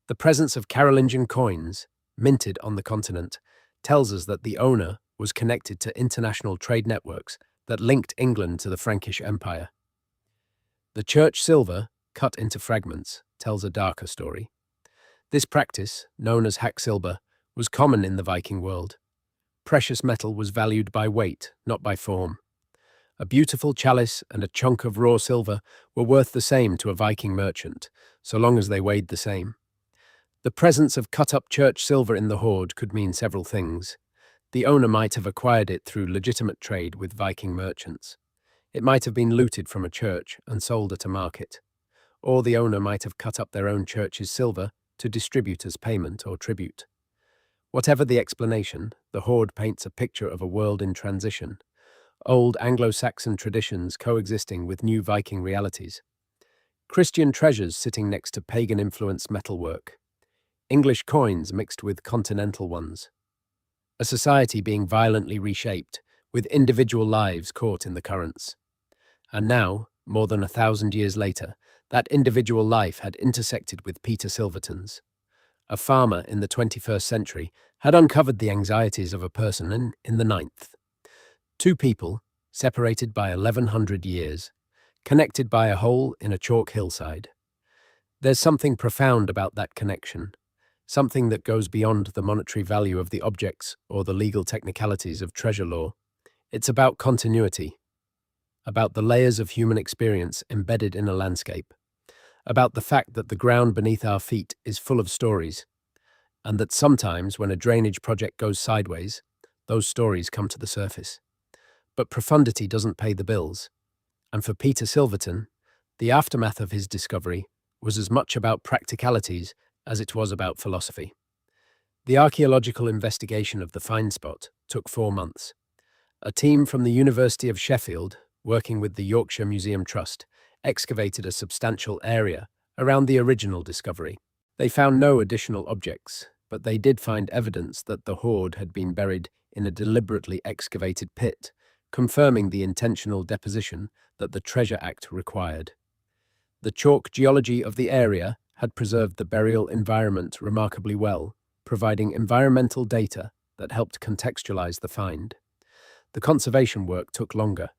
The presence of Carolingian coins, minted on the continent, tells us that the owner was connected to international trade networks that linked England to the Frankish Empire. The church silver, cut into fragments, tells a darker story. This practice, known as hacksilver, was common in the Viking world. Precious metal was valued by weight, not by form. A beautiful chalice and a chunk of raw silver were worth the same to a Viking merchant, so long as they weighed the same. The presence of cut-up church silver in the hoard could mean several things. The owner might have acquired it through legitimate trade with Viking merchants. It might have been looted from a church and sold at a market. Or the owner might have cut up their own church's silver to distribute as payment or tribute. Whatever the explanation, the hoard paints a picture of a world in transition, old Anglo-Saxon traditions coexisting with new Viking realities. Christian treasures sitting next to pagan-influenced metalwork. English coins mixed with continental ones. A society being violently reshaped, with individual lives caught in the currents. And now, more than 1,000 years later, that individual life had intersected with Peter Silverton's. A farmer in the 21st century had uncovered the anxieties of a person in the 9th. Two people, separated by 1,100 years, connected by a hole in a chalk hillside. There's something profound about that connection, something that goes beyond the monetary value of the objects or the legal technicalities of treasure law. It's about continuity, about the layers of human experience embedded in a landscape, about the fact that the ground beneath our feet is full of stories, and that sometimes when a drainage project goes sideways, those stories come to the surface. But profundity doesn't pay the bills, and for Peter Silverton, the aftermath of his discovery was as much about practicalities as it was about philosophy. The archaeological investigation of the find spot took 4 months. A team from the University of Sheffield, working with the Yorkshire Museum Trust, excavated a substantial area around the original discovery. They found no additional objects, but they did find evidence that the hoard had been buried in a deliberately excavated pit, confirming the intentional deposition that the Treasure Act required. The chalk geology of the area had preserved the burial environment remarkably well, providing environmental data that helped contextualize the find. The conservation work took longer.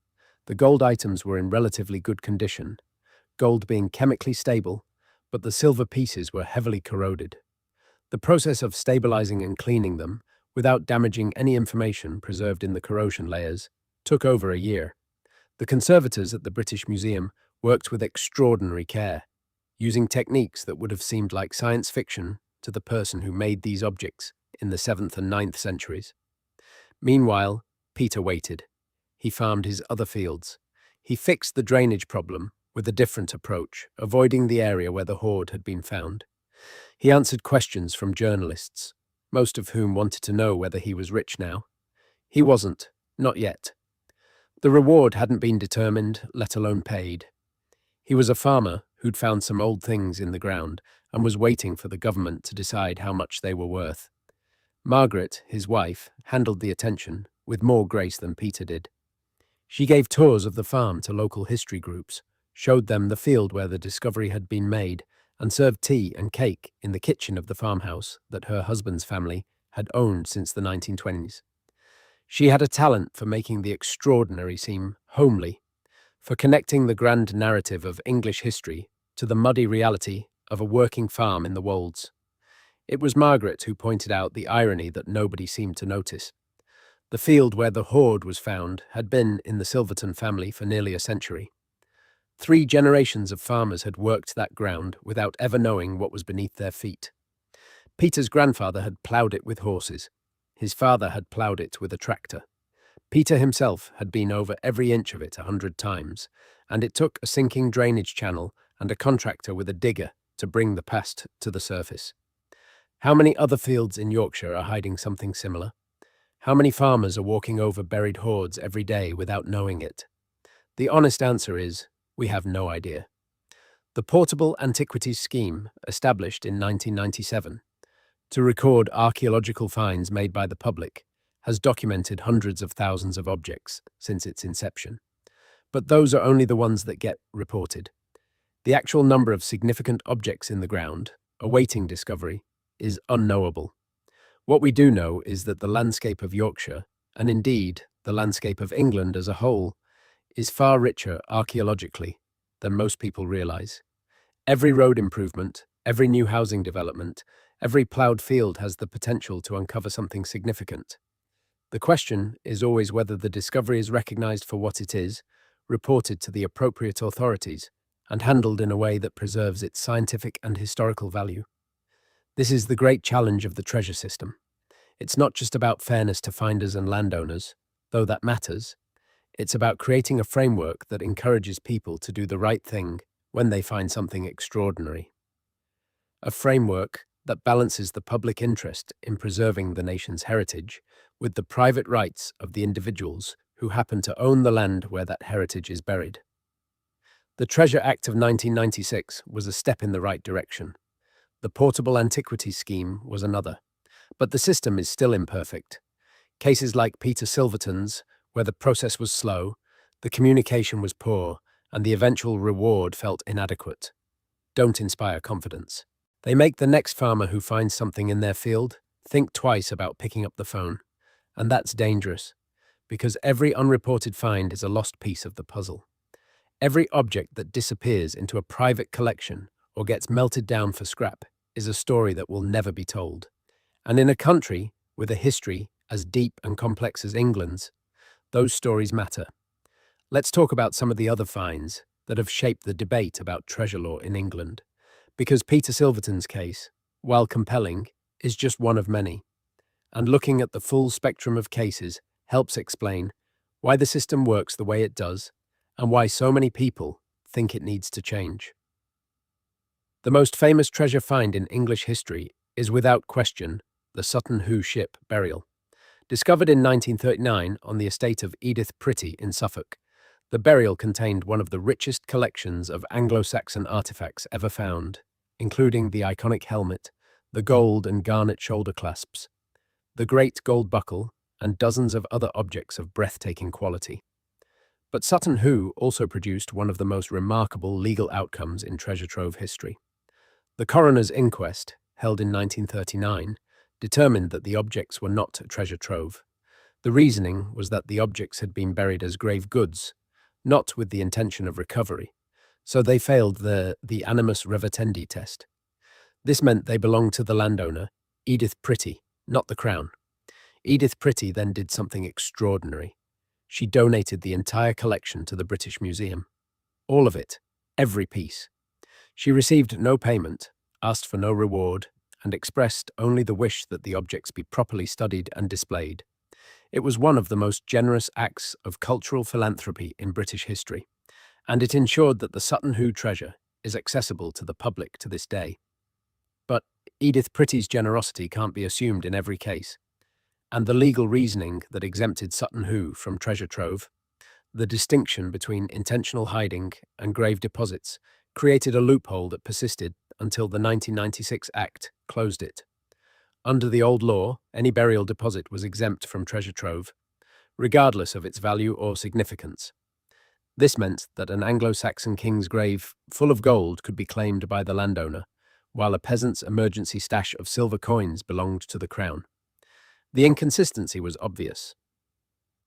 The gold items were in relatively good condition, gold being chemically stable, but the silver pieces were heavily corroded. The process of stabilizing and cleaning them, without damaging any information preserved in the corrosion layers, took over a year. The conservators at the British Museum worked with extraordinary care, using techniques that would have seemed like science fiction to the person who made these objects in the 7th and 9th centuries. Meanwhile, Peter waited. He farmed his other fields. He fixed the drainage problem with a different approach, avoiding the area where the hoard had been found. He answered questions from journalists, most of whom wanted to know whether he was rich now. He wasn't, not yet. The reward hadn't been determined, let alone paid. He was a farmer who'd found some old things in the ground and was waiting for the government to decide how much they were worth. Margaret, his wife, handled the attention with more grace than Peter did. She gave tours of the farm to local history groups, showed them the field where the discovery had been made, and served tea and cake in the kitchen of the farmhouse that her husband's family had owned since the 1920s. She had a talent for making the extraordinary seem homely, for connecting the grand narrative of English history to the muddy reality of a working farm in the Wolds. It was Margaret who pointed out the irony that nobody seemed to notice. The field where the hoard was found had been in the Silverton family for nearly a century. 3 generations of farmers had worked that ground without ever knowing what was beneath their feet. Peter's grandfather had ploughed it with horses. His father had ploughed it with a tractor. Peter himself had been over every inch of it 100 times, and it took a sinking drainage channel and a contractor with a digger to bring the past to the surface. How many other fields in Yorkshire are hiding something similar? How many farmers are walking over buried hoards every day without knowing it? The honest answer is, we have no idea. The Portable Antiquities Scheme, established in 1997 to record archaeological finds made by the public, has documented hundreds of thousands of objects since its inception. But those are only the ones that get reported. The actual number of significant objects in the ground, awaiting discovery, is unknowable. What we do know is that the landscape of Yorkshire, and indeed the landscape of England as a whole, is far richer archaeologically than most people realise. Every road improvement, every new housing development, every ploughed field has the potential to uncover something significant. The question is always whether the discovery is recognised for what it is, reported to the appropriate authorities, and handled in a way that preserves its scientific and historical value. This is the great challenge of the treasure system. It's not just about fairness to finders and landowners, though that matters. It's about creating a framework that encourages people to do the right thing when they find something extraordinary. A framework that balances the public interest in preserving the nation's heritage with the private rights of the individuals who happen to own the land where that heritage is buried. The Treasure Act of 1996 was a step in the right direction. The Portable Antiquities Scheme was another. But the system is still imperfect. Cases like Peter Silverton's, where the process was slow, the communication was poor, and the eventual reward felt inadequate, don't inspire confidence. They make the next farmer who finds something in their field think twice about picking up the phone. And that's dangerous, because every unreported find is a lost piece of the puzzle. Every object that disappears into a private collection or gets melted down for scrap is a story that will never be told. And in a country with a history as deep and complex as England's, those stories matter. Let's talk about some of the other finds that have shaped the debate about treasure law in England, because Peter Silverton's case, while compelling, is just one of many. And looking at the full spectrum of cases helps explain why the system works the way it does and why so many people think it needs to change. The most famous treasure find in English history is without question the Sutton Hoo ship burial. Discovered in 1939 on the estate of Edith Pretty in Suffolk, the burial contained one of the richest collections of Anglo-Saxon artifacts ever found, including the iconic helmet, the gold and garnet shoulder clasps, the great gold buckle, and dozens of other objects of breathtaking quality. But Sutton Hoo also produced one of the most remarkable legal outcomes in treasure trove history. The coroner's inquest, held in 1939, determined that the objects were not a treasure trove. The reasoning was that the objects had been buried as grave goods, not with the intention of recovery, so they failed the animus revertendi test. This meant they belonged to the landowner, Edith Pretty, not the Crown. Edith Pretty then did something extraordinary. She donated the entire collection to the British Museum. All of it, every piece. She received no payment, asked for no reward, and expressed only the wish that the objects be properly studied and displayed. It was one of the most generous acts of cultural philanthropy in British history, and it ensured that the Sutton Hoo treasure is accessible to the public to this day. But Edith Pretty's generosity can't be assumed in every case, and the legal reasoning that exempted Sutton Hoo from treasure trove, the distinction between intentional hiding and grave deposits, created a loophole that persisted until the 1996 Act closed it. Under the old law, any burial deposit was exempt from treasure trove, regardless of its value or significance. This meant that an Anglo-Saxon king's grave full of gold could be claimed by the landowner, while a peasant's emergency stash of silver coins belonged to the Crown. The inconsistency was obvious.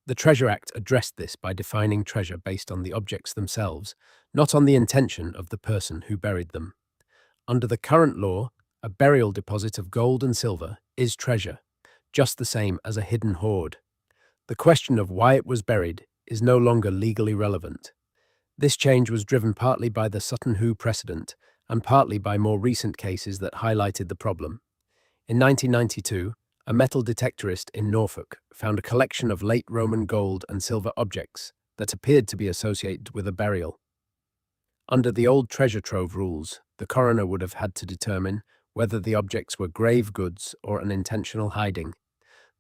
The Treasure Act addressed this by defining treasure based on the objects themselves, not on the intention of the person who buried them. Under the current law, a burial deposit of gold and silver is treasure, just the same as a hidden hoard. The question of why it was buried is no longer legally relevant. This change was driven partly by the Sutton Hoo precedent and partly by more recent cases that highlighted the problem. In 1992, a metal detectorist in Norfolk found a collection of late Roman gold and silver objects that appeared to be associated with a burial. Under the old treasure trove rules, the coroner would have had to determine whether the objects were grave goods or an intentional hiding.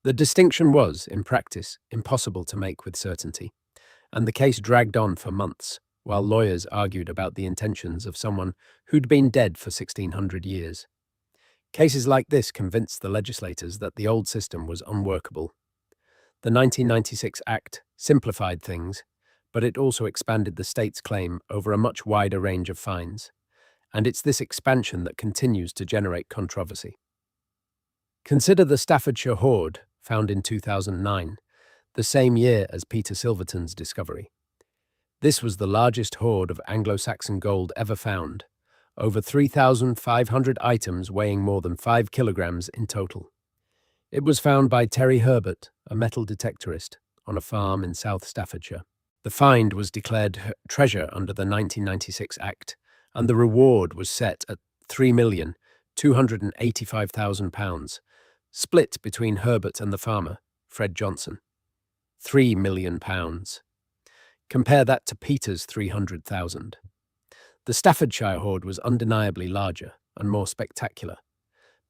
The distinction was, in practice, impossible to make with certainty, and the case dragged on for months, while lawyers argued about the intentions of someone who'd been dead for 1600 years. Cases like this convinced the legislators that the old system was unworkable. The 1996 Act simplified things, but it also expanded the state's claim over a much wider range of fines, and it's this expansion that continues to generate controversy. Consider the Staffordshire hoard, found in 2009, the same year as Peter Silverton's discovery. This was the largest hoard of Anglo-Saxon gold ever found, over 3,500 items weighing more than 5 kilograms in total. It was found by Terry Herbert, a metal detectorist, on a farm in South Staffordshire. The find was declared treasure under the 1996 Act, and the reward was set at £3,285,000, split between Herbert and the farmer, Fred Johnson. £3 million. Compare that to Peter's 300,000. The Staffordshire hoard was undeniably larger and more spectacular,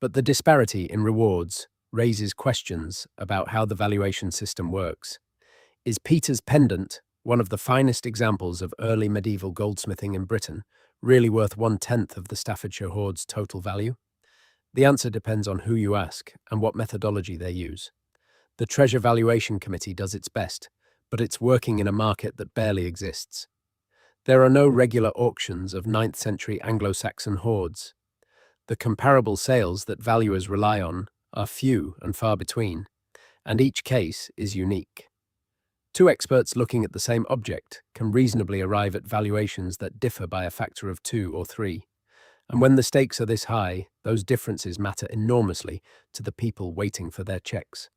but the disparity in rewards raises questions about how the valuation system works. Is Peter's pendant, one of the finest examples of early medieval goldsmithing in Britain, really worth 1/10 of the Staffordshire hoard's total value? The answer depends on who you ask and what methodology they use. The Treasure Valuation Committee does its best, but it's working in a market that barely exists. There are no regular auctions of 9th century Anglo-Saxon hoards. The comparable sales that valuers rely on are few and far between, and each case is unique. Two experts looking at the same object can reasonably arrive at valuations that differ by a factor of 2 or 3. And when the stakes are this high, those differences matter enormously to the people waiting for their checks.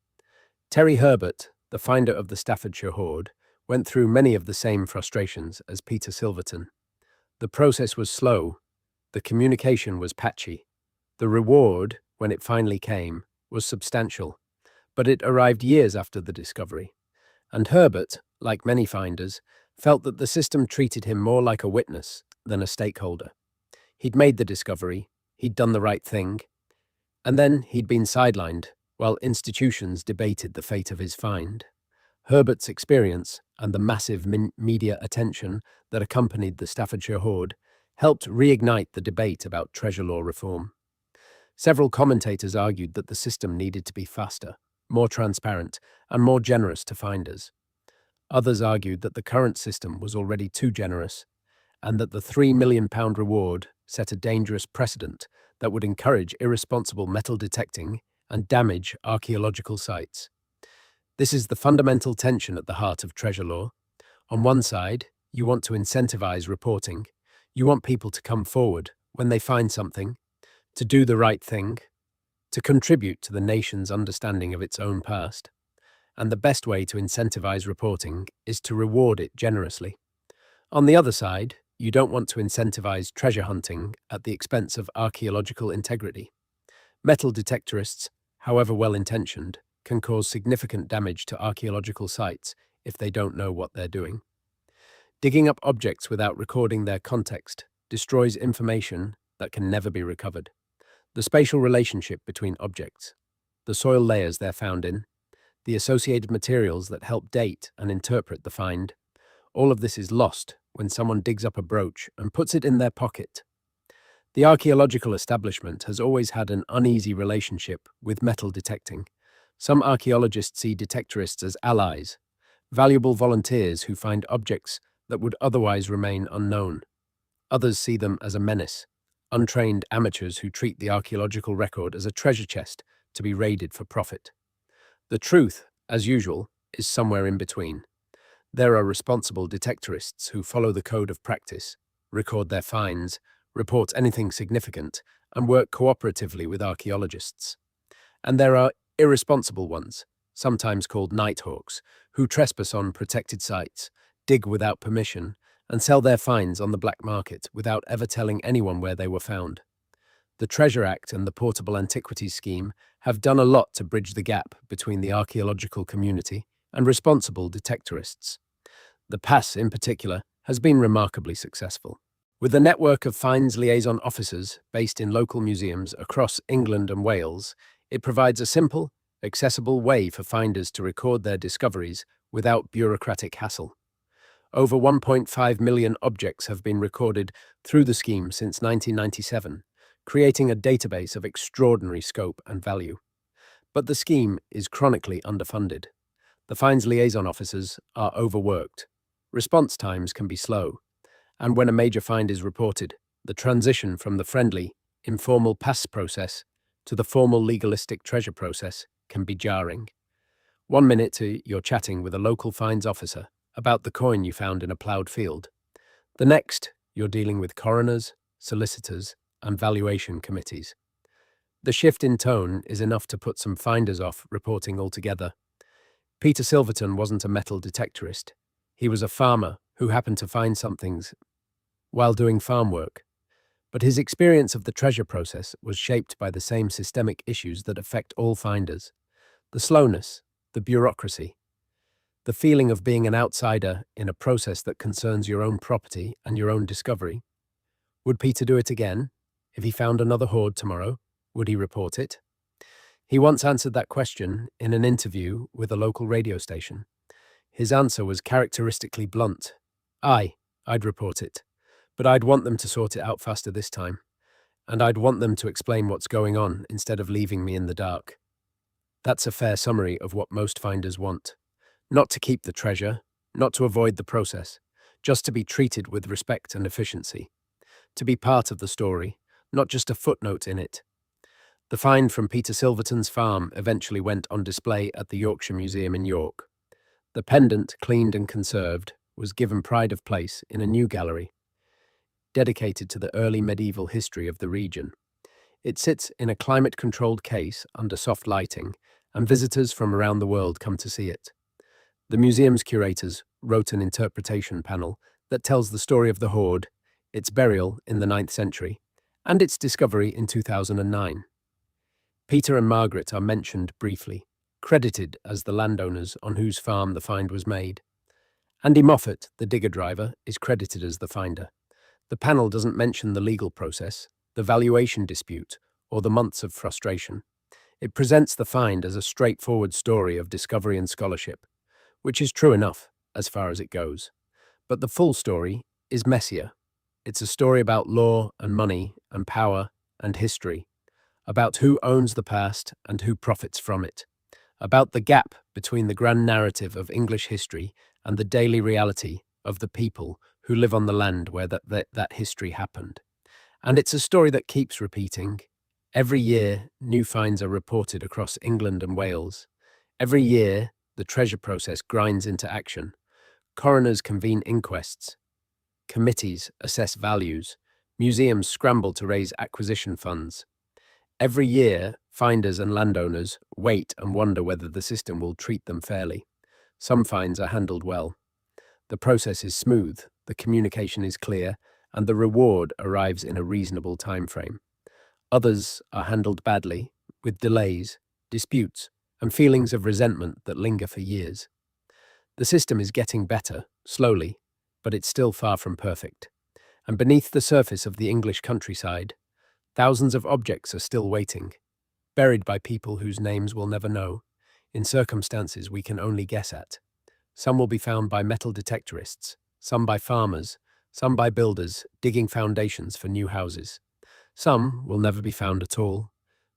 Terry Herbert, the finder of the Staffordshire hoard, went through many of the same frustrations as Peter Silverton. The process was slow, the communication was patchy. The reward, when it finally came, was substantial, but it arrived years after the discovery. And Herbert, like many finders, felt that the system treated him more like a witness than a stakeholder. He'd made the discovery, he'd done the right thing, and then he'd been sidelined while institutions debated the fate of his find. Herbert's experience and the massive media attention that accompanied the Staffordshire hoard helped reignite the debate about treasure law reform. Several commentators argued that the system needed to be faster, more transparent, and more generous to finders. Others argued that the current system was already too generous, and that the £3 million reward set a dangerous precedent that would encourage irresponsible metal detecting and damage archaeological sites. This is the fundamental tension at the heart of treasure law. On one side, you want to incentivize reporting. You want people to come forward when they find something, to do the right thing, to contribute to the nation's understanding of its own past. And the best way to incentivize reporting is to reward it generously. On the other side, you don't want to incentivize treasure hunting at the expense of archaeological integrity. Metal detectorists, however well-intentioned, can cause significant damage to archaeological sites if they don't know what they're doing. Digging up objects without recording their context destroys information that can never be recovered. The spatial relationship between objects, the soil layers they're found in, the associated materials that help date and interpret the find, all of this is lost when someone digs up a brooch and puts it in their pocket. The archaeological establishment has always had an uneasy relationship with metal detecting. Some archaeologists see detectorists as allies, valuable volunteers who find objects that would otherwise remain unknown. Others see them as a menace, untrained amateurs who treat the archaeological record as a treasure chest to be raided for profit. The truth, as usual, is somewhere in between. There are responsible detectorists who follow the code of practice, record their finds, report anything significant, and work cooperatively with archaeologists. And there are irresponsible ones, sometimes called nighthawks, who trespass on protected sites, dig without permission, and sell their finds on the black market without ever telling anyone where they were found. The Treasure Act and the Portable Antiquities Scheme have done a lot to bridge the gap between the archaeological community and responsible detectorists. The PAS, in particular, has been remarkably successful. With a network of finds liaison officers based in local museums across England and Wales, it provides a simple, accessible way for finders to record their discoveries without bureaucratic hassle. Over 1.5 million objects have been recorded through the scheme since 1997, creating a database of extraordinary scope and value. But the scheme is chronically underfunded. The finds liaison officers are overworked. Response times can be slow, and when a major find is reported, the transition from the friendly, informal pass process to the formal legalistic treasure process can be jarring. 1 minute you're chatting with a local finds officer about the coin you found in a ploughed field. The next, you're dealing with coroners, solicitors, and valuation committees. The shift in tone is enough to put some finders off reporting altogether. Peter Silverton wasn't a metal detectorist. He was a farmer who happened to find some things while doing farm work. But his experience of the treasure process was shaped by the same systemic issues that affect all finders. The slowness, the bureaucracy, the feeling of being an outsider in a process that concerns your own property and your own discovery. Would Peter do it again? If he found another hoard tomorrow, would he report it? He once answered that question in an interview with a local radio station. His answer was characteristically blunt. I'd report it, but I'd want them to sort it out faster this time, and I'd want them to explain what's going on instead of leaving me in the dark. That's a fair summary of what most finders want. Not to keep the treasure, not to avoid the process, just to be treated with respect and efficiency. To be part of the story, not just a footnote in it. The find from Peter Silverton's farm eventually went on display at the Yorkshire Museum in York. The pendant, cleaned and conserved, was given pride of place in a new gallery, dedicated to the early medieval history of the region. It sits in a climate-controlled case under soft lighting, and visitors from around the world come to see it. The museum's curators wrote an interpretation panel that tells the story of the hoard, its burial in the 9th century, and its discovery in 2009. Peter and Margaret are mentioned briefly, credited as the landowners on whose farm the find was made. Andy Moffat, the digger driver, is credited as the finder. The panel doesn't mention the legal process, the valuation dispute, or the months of frustration. It presents the find as a straightforward story of discovery and scholarship, which is true enough as far as it goes. But the full story is messier. It's a story about law and money and power and history, about who owns the past and who profits from it, about the gap between the grand narrative of English history and the daily reality of the people who live on the land where that history happened. And it's a story that keeps repeating. Every year, new finds are reported across England and Wales. Every year, the treasure process grinds into action. Coroners convene inquests, committees assess values, museums scramble to raise acquisition funds. Every year, finders and landowners wait and wonder whether the system will treat them fairly. Some finds are handled well. The process is smooth, the communication is clear, and the reward arrives in a reasonable time frame. Others are handled badly, with delays, disputes, and feelings of resentment that linger for years. The system is getting better, slowly, but it's still far from perfect. And beneath the surface of the English countryside, thousands of objects are still waiting, buried by people whose names we'll never know, in circumstances we can only guess at. Some will be found by metal detectorists, some by farmers, some by builders digging foundations for new houses. Some will never be found at all.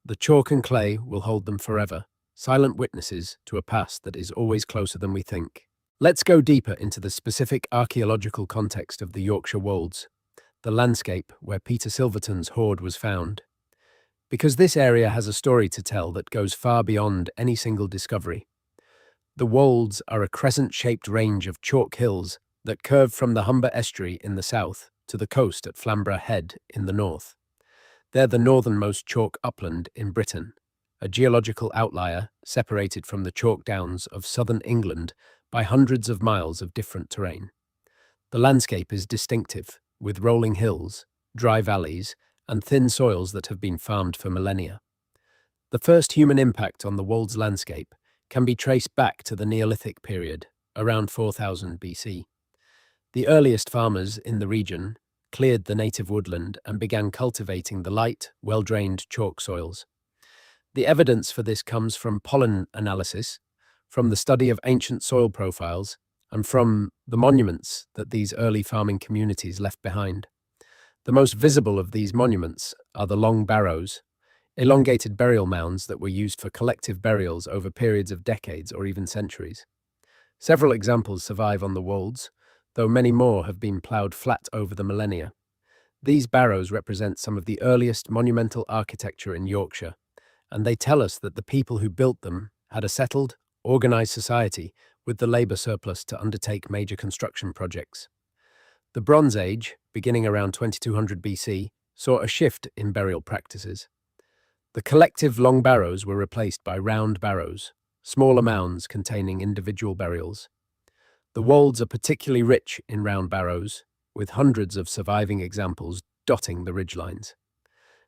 The chalk and clay will hold them forever, silent witnesses to a past that is always closer than we think. Let's go deeper into the specific archaeological context of the Yorkshire Wolds, the landscape where Peter Silverton's hoard was found. Because this area has a story to tell that goes far beyond any single discovery. The Wolds are a crescent-shaped range of chalk hills that curve from the Humber estuary in the south to the coast at Flamborough Head in the north. They're the northernmost chalk upland in Britain, a geological outlier separated from the chalk downs of southern England by hundreds of miles of different terrain. The landscape is distinctive, with rolling hills, dry valleys, and thin soils that have been farmed for millennia. The first human impact on the Wolds landscape can be traced back to the Neolithic period, around 4000 BC. The earliest farmers in the region cleared the native woodland and began cultivating the light, well-drained chalk soils. The evidence for this comes from pollen analysis, from the study of ancient soil profiles, and from the monuments that these early farming communities left behind. The most visible of these monuments are the long barrows, elongated burial mounds that were used for collective burials over periods of decades or even centuries. Several examples survive on the Wolds, though many more have been ploughed flat over the millennia. These barrows represent some of the earliest monumental architecture in Yorkshire, and they tell us that the people who built them had a settled, organised society with the labour surplus to undertake major construction projects. The Bronze Age, beginning around 2200 BC, saw a shift in burial practices. The collective long barrows were replaced by round barrows, smaller mounds containing individual burials. The Wolds are particularly rich in round barrows, with hundreds of surviving examples dotting the ridgelines.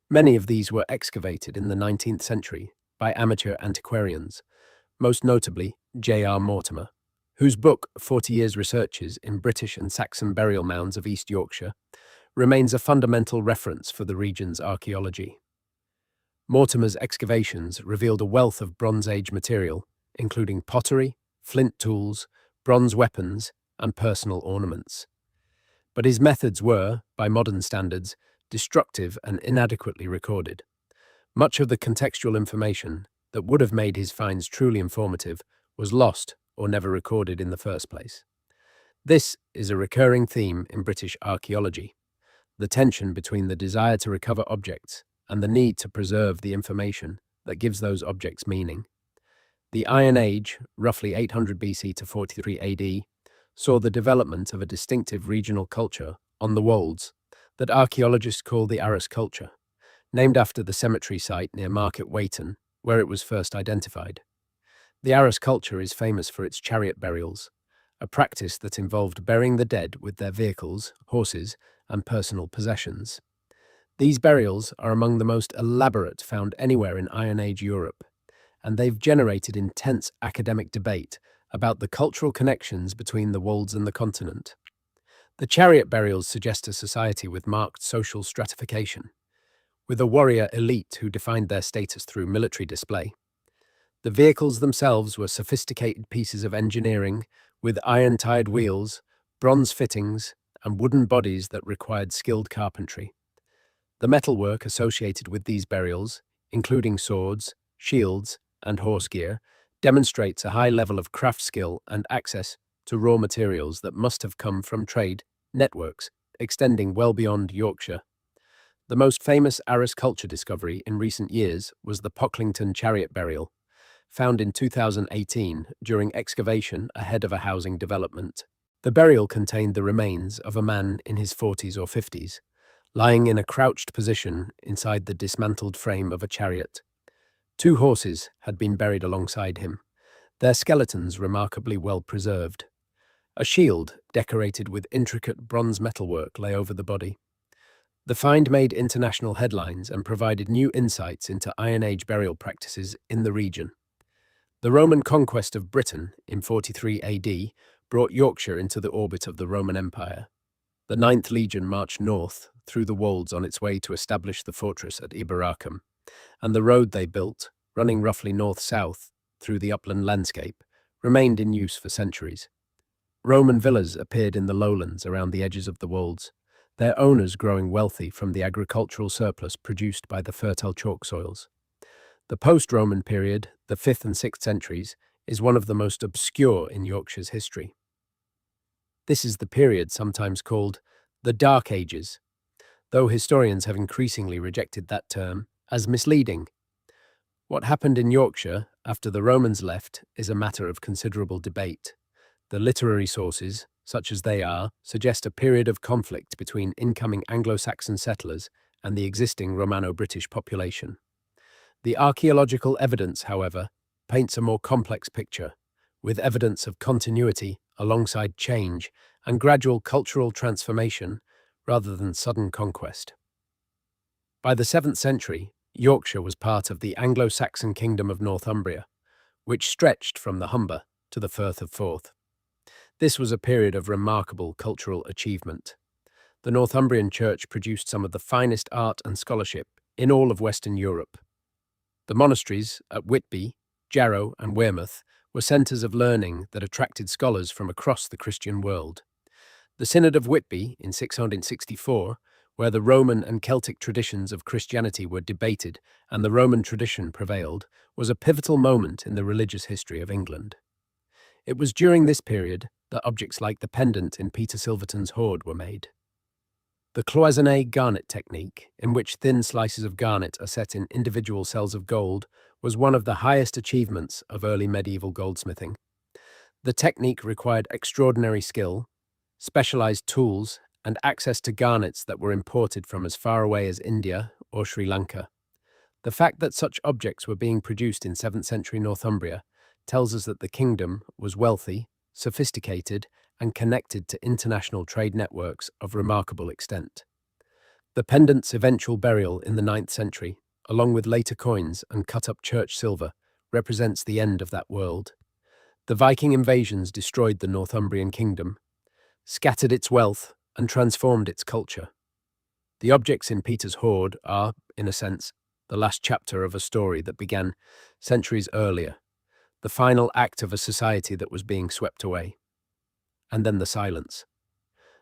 Many of these were excavated in the 19th century by amateur antiquarians, most notably J.R. Mortimer, whose book 40 Years Researches in British and Saxon Burial Mounds of East Yorkshire remains a fundamental reference for the region's archaeology. Mortimer's excavations revealed a wealth of Bronze Age material, including pottery, flint tools, bronze weapons, and personal ornaments. But his methods were, by modern standards, destructive and inadequately recorded. Much of the contextual information that would have made his finds truly informative was lost or never recorded in the first place. This is a recurring theme in British archaeology, the tension between the desire to recover objects and the need to preserve the information that gives those objects meaning. The Iron Age, roughly 800 BC to 43 AD, saw the development of a distinctive regional culture on the Wolds that archaeologists call the Arras culture, named after the cemetery site near Market Weighton, where it was first identified. The Arras culture is famous for its chariot burials, a practice that involved burying the dead with their vehicles, horses, and personal possessions. These burials are among the most elaborate found anywhere in Iron Age Europe, and they've generated intense academic debate about the cultural connections between the Wolds and the continent. The chariot burials suggest a society with marked social stratification, with a warrior elite who defined their status through military display. The vehicles themselves were sophisticated pieces of engineering with iron-tired wheels, bronze fittings, and wooden bodies that required skilled carpentry. The metalwork associated with these burials, including swords, shields, and horse gear, demonstrates a high level of craft skill and access to raw materials that must have come from trade networks extending well beyond Yorkshire. The most famous Aris culture discovery in recent years was the Pocklington chariot burial, found in 2018 during excavation ahead of a housing development. The burial contained the remains of a man in his 40s or 50s, lying in a crouched position inside the dismantled frame of a chariot. Two horses had been buried alongside him, their skeletons remarkably well preserved. A shield, decorated with intricate bronze metalwork, lay over the body. The find made international headlines and provided new insights into Iron Age burial practices in the region. The Roman conquest of Britain in 43 AD brought Yorkshire into the orbit of the Roman Empire. The Ninth Legion marched north through the wolds on its way to establish the fortress at Iberacum, and the road they built, running roughly north-south through the upland landscape, remained in use for centuries. Roman villas appeared in the lowlands around the edges of the wolds, their owners growing wealthy from the agricultural surplus produced by the fertile chalk soils. The post-Roman period, the 5th and 6th centuries, is one of the most obscure in Yorkshire's history. This is the period sometimes called the Dark Ages, though historians have increasingly rejected that term as misleading. What happened in Yorkshire after the Romans left is a matter of considerable debate. The literary sources, such as they are, suggest a period of conflict between incoming Anglo-Saxon settlers and the existing Romano-British population. The archaeological evidence, however, paints a more complex picture, with evidence of continuity alongside change and gradual cultural transformation rather than sudden conquest. By the 7th century, Yorkshire was part of the Anglo-Saxon kingdom of Northumbria, which stretched from the Humber to the Firth of Forth. This was a period of remarkable cultural achievement. The Northumbrian Church produced some of the finest art and scholarship in all of Western Europe. The monasteries at Whitby, Jarrow, and Wearmouth were centres of learning that attracted scholars from across the Christian world. The Synod of Whitby in 664, where the Roman and Celtic traditions of Christianity were debated and the Roman tradition prevailed, was a pivotal moment in the religious history of England. It was during this period that objects like the pendant in Peter Silverton's hoard were made. The cloisonné garnet technique, in which thin slices of garnet are set in individual cells of gold, was one of the highest achievements of early medieval goldsmithing. The technique required extraordinary skill, specialized tools, and access to garnets that were imported from as far away as India or Sri Lanka. The fact that such objects were being produced in 7th century Northumbria tells us that the kingdom was wealthy, sophisticated, and connected to international trade networks of remarkable extent. The pendant's eventual burial in the 9th century, along with later coins and cut-up church silver, represents the end of that world. The Viking invasions destroyed the Northumbrian kingdom, scattered its wealth, and transformed its culture. The objects in Peter's hoard are, in a sense, the last chapter of a story that began centuries earlier, the final act of a society that was being swept away. And then the silence.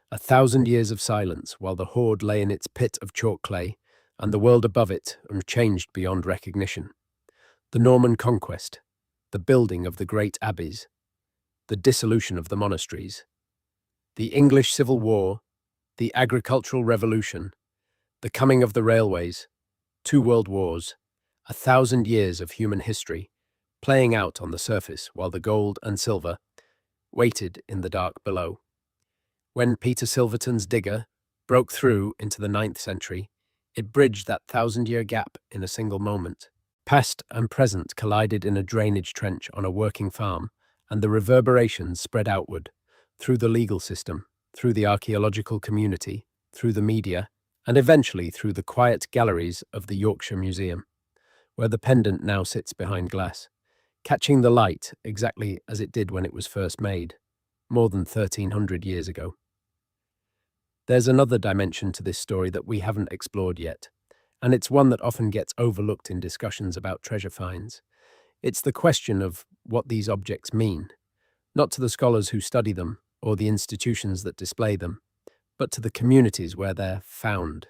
1,000 years of silence while the hoard lay in its pit of chalk clay, and the world above it unchanged beyond recognition. The Norman conquest, the building of the great abbeys, the dissolution of the monasteries, the English Civil War, the agricultural revolution, the coming of the railways, 2 world wars, 1,000 years of human history, playing out on the surface while the gold and silver waited in the dark below. When Peter Silverton's digger broke through into the 9th century, it bridged that 1,000-year gap in a single moment. Past and present collided in a drainage trench on a working farm, and the reverberations spread outward, through the legal system, through the archaeological community, through the media, and eventually through the quiet galleries of the Yorkshire Museum, where the pendant now sits behind glass, catching the light exactly as it did when it was first made, more than 1,300 years ago. There's another dimension to this story that we haven't explored yet, and it's one that often gets overlooked in discussions about treasure finds. It's the question of what these objects mean, not to the scholars who study them or the institutions that display them, but to the communities where they're found.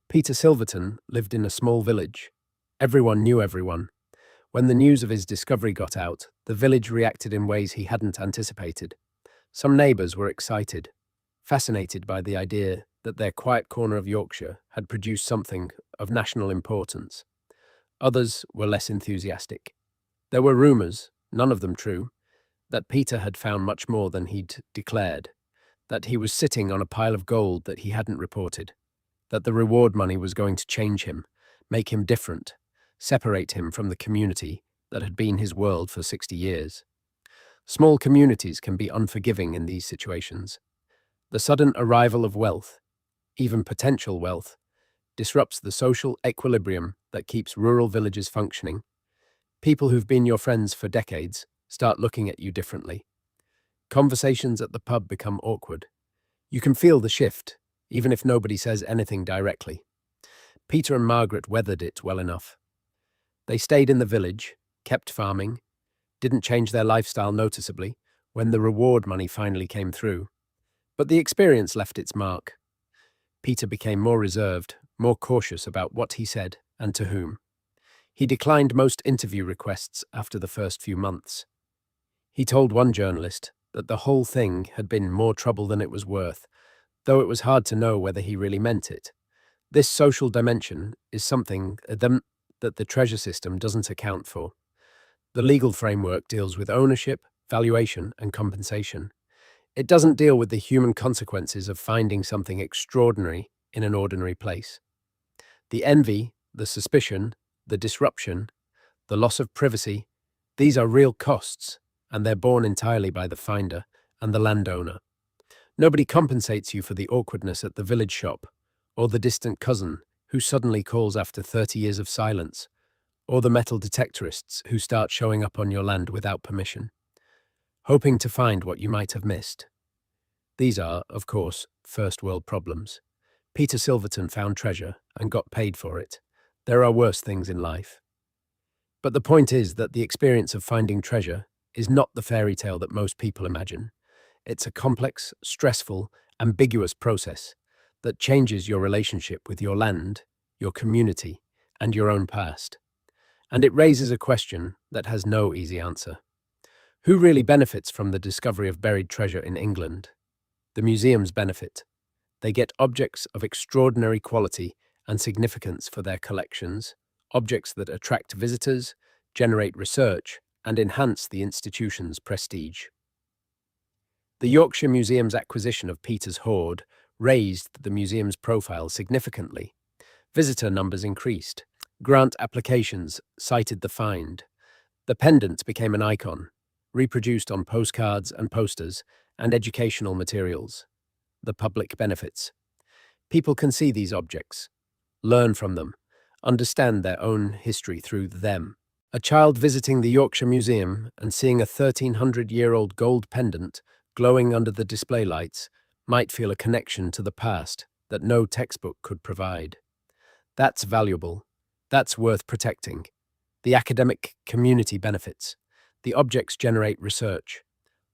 Peter Silverton lived in a small village. Everyone knew everyone. When the news of his discovery got out, the village reacted in ways he hadn't anticipated. Some neighbours were excited, fascinated by the idea that their quiet corner of Yorkshire had produced something of national importance. Others were less enthusiastic. There were rumours, none of them true, that Peter had found much more than he'd declared, that he was sitting on a pile of gold that he hadn't reported, that the reward money was going to change him, make him different, separate him from the community that had been his world for 60 years. Small communities can be unforgiving in these situations. The sudden arrival of wealth, even potential wealth, disrupts the social equilibrium that keeps rural villages functioning. People who've been your friends for decades start looking at you differently. Conversations at the pub become awkward. You can feel the shift, even if nobody says anything directly. Peter and Margaret weathered it well enough. They stayed in the village, kept farming, didn't change their lifestyle noticeably when the reward money finally came through. But the experience left its mark. Peter became more reserved, more cautious about what he said and to whom. He declined most interview requests after the first few months. He told one journalist that the whole thing had been more trouble than it was worth, though it was hard to know whether he really meant it. This social dimension is something that the treasure system doesn't account for. The legal framework deals with ownership, valuation, and compensation. It doesn't deal with the human consequences of finding something extraordinary in an ordinary place. The envy, the suspicion, the disruption, the loss of privacy, these are real costs, and they're borne entirely by the finder and the landowner. Nobody compensates you for the awkwardness at the village shop, or the distant cousin who suddenly calls after 30 years of silence, or the metal detectorists who start showing up on your land without permission, hoping to find what you might have missed. These are, of course, first world problems. Peter Silverton found treasure and got paid for it. There are worse things in life. But the point is that the experience of finding treasure is not the fairy tale that most people imagine. It's a complex, stressful, ambiguous process that changes your relationship with your land, your community, and your own past. And it raises a question that has no easy answer. Who really benefits from the discovery of buried treasure in England? The museums benefit. They get objects of extraordinary quality and significance for their collections, objects that attract visitors, generate research, and enhance the institution's prestige. The Yorkshire Museum's acquisition of Peter's hoard raised the museum's profile significantly. Visitor numbers increased. Grant applications cited the find. The pendant became an icon, reproduced on postcards and posters and educational materials. The public benefits. People can see these objects, learn from them, understand their own history through them. A child visiting the Yorkshire Museum and seeing a 1300-year-old gold pendant glowing under the display lights might feel a connection to the past that no textbook could provide. That's valuable. That's worth protecting. The academic community benefits. The objects generate research.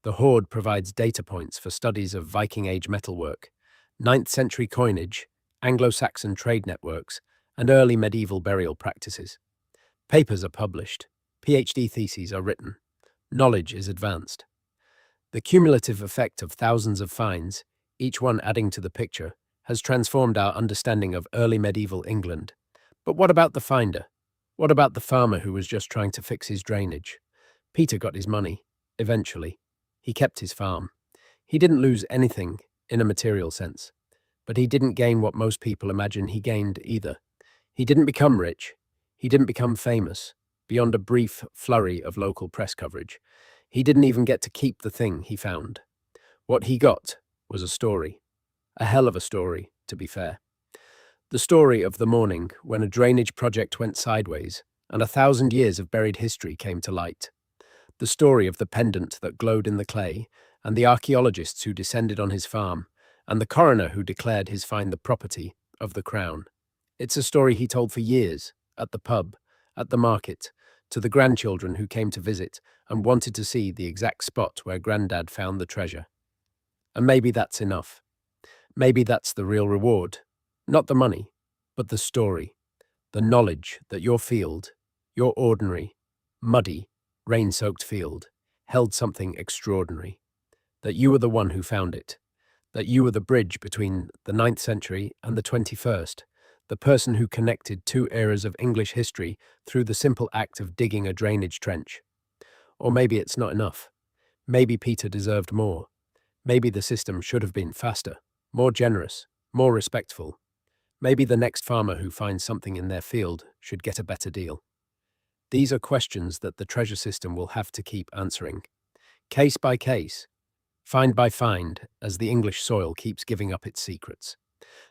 The hoard provides data points for studies of Viking Age metalwork, 9th century coinage, Anglo-Saxon trade networks, and early medieval burial practices. Papers are published. PhD theses are written. Knowledge is advanced. The cumulative effect of thousands of finds, each one adding to the picture, has transformed our understanding of early medieval England. But what about the finder? What about the farmer who was just trying to fix his drainage? Peter got his money, eventually. He kept his farm. He didn't lose anything in a material sense, but he didn't gain what most people imagine he gained either. He didn't become rich. He didn't become famous, beyond a brief flurry of local press coverage. He didn't even get to keep the thing he found. What he got was a story. A hell of a story, to be fair. The story of the morning when a drainage project went sideways and 1,000 years of buried history came to light. The story of the pendant that glowed in the clay and the archaeologists who descended on his farm and the coroner who declared his find the property of the Crown. It's a story he told for years, at the pub, at the market, to the grandchildren who came to visit and wanted to see the exact spot where Grandad found the treasure. And maybe that's enough. Maybe that's the real reward. Not the money, but the story. The knowledge that your field, your ordinary, muddy, rain-soaked field, held something extraordinary. That you were the one who found it. that you were the bridge between the 9th century and the 21st, the person who connected two eras of English history through the simple act of digging a drainage trench. Or maybe it's not enough. Maybe Peter deserved more. Maybe the system should have been faster, more generous, more respectful. Maybe the next farmer who finds something in their field should get a better deal. These are questions that the treasure system will have to keep answering, case by case, find by find, as the English soil keeps giving up its secrets.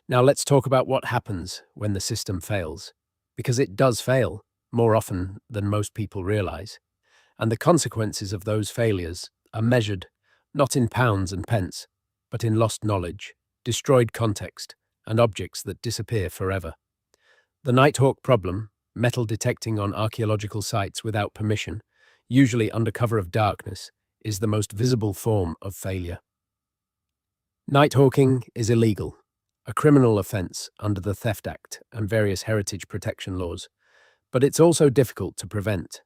Now let's talk about what happens when the system fails, because it does fail more often than most people realize, and the consequences of those failures are measured not in pounds and pence, but in lost knowledge, destroyed context, and objects that disappear forever. The Nighthawk problem, metal detecting on archaeological sites without permission, usually under cover of darkness, is the most visible form of failure. Nighthawking is illegal, a criminal offence under the Theft Act and various heritage protection laws, but it's also difficult to prevent.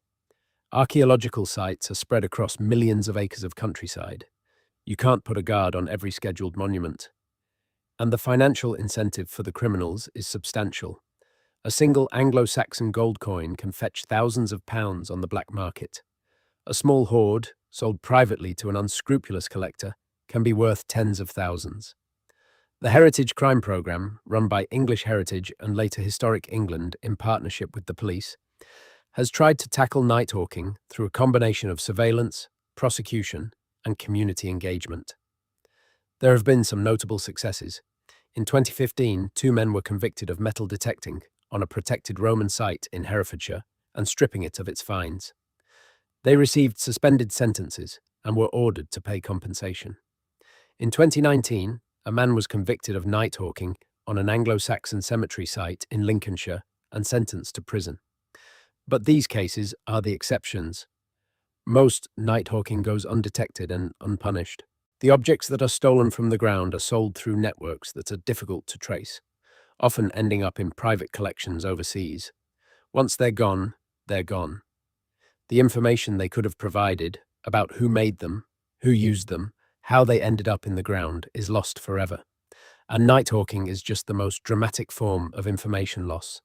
Archaeological sites are spread across millions of acres of countryside. You can't put a guard on every scheduled monument. And the financial incentive for the criminals is substantial. A single Anglo-Saxon gold coin can fetch thousands of pounds on the black market. A small hoard, sold privately to an unscrupulous collector, can be worth tens of thousands. The Heritage Crime Programme, run by English Heritage and later Historic England in partnership with the police, has tried to tackle nighthawking through a combination of surveillance, prosecution, and community engagement. There have been some notable successes. In 2015, 2 men were convicted of metal detecting on a protected Roman site in Herefordshire and stripping it of its finds. They received suspended sentences and were ordered to pay compensation. In 2019, a man was convicted of nighthawking on an Anglo-Saxon cemetery site in Lincolnshire and sentenced to prison. But these cases are the exceptions. Most nighthawking goes undetected and unpunished. The objects that are stolen from the ground are sold through networks that are difficult to trace, often ending up in private collections overseas. Once they're gone, they're gone. The information they could have provided about who made them, who used them, how they ended up in the ground is lost forever. And nighthawking is just the most dramatic form of information loss.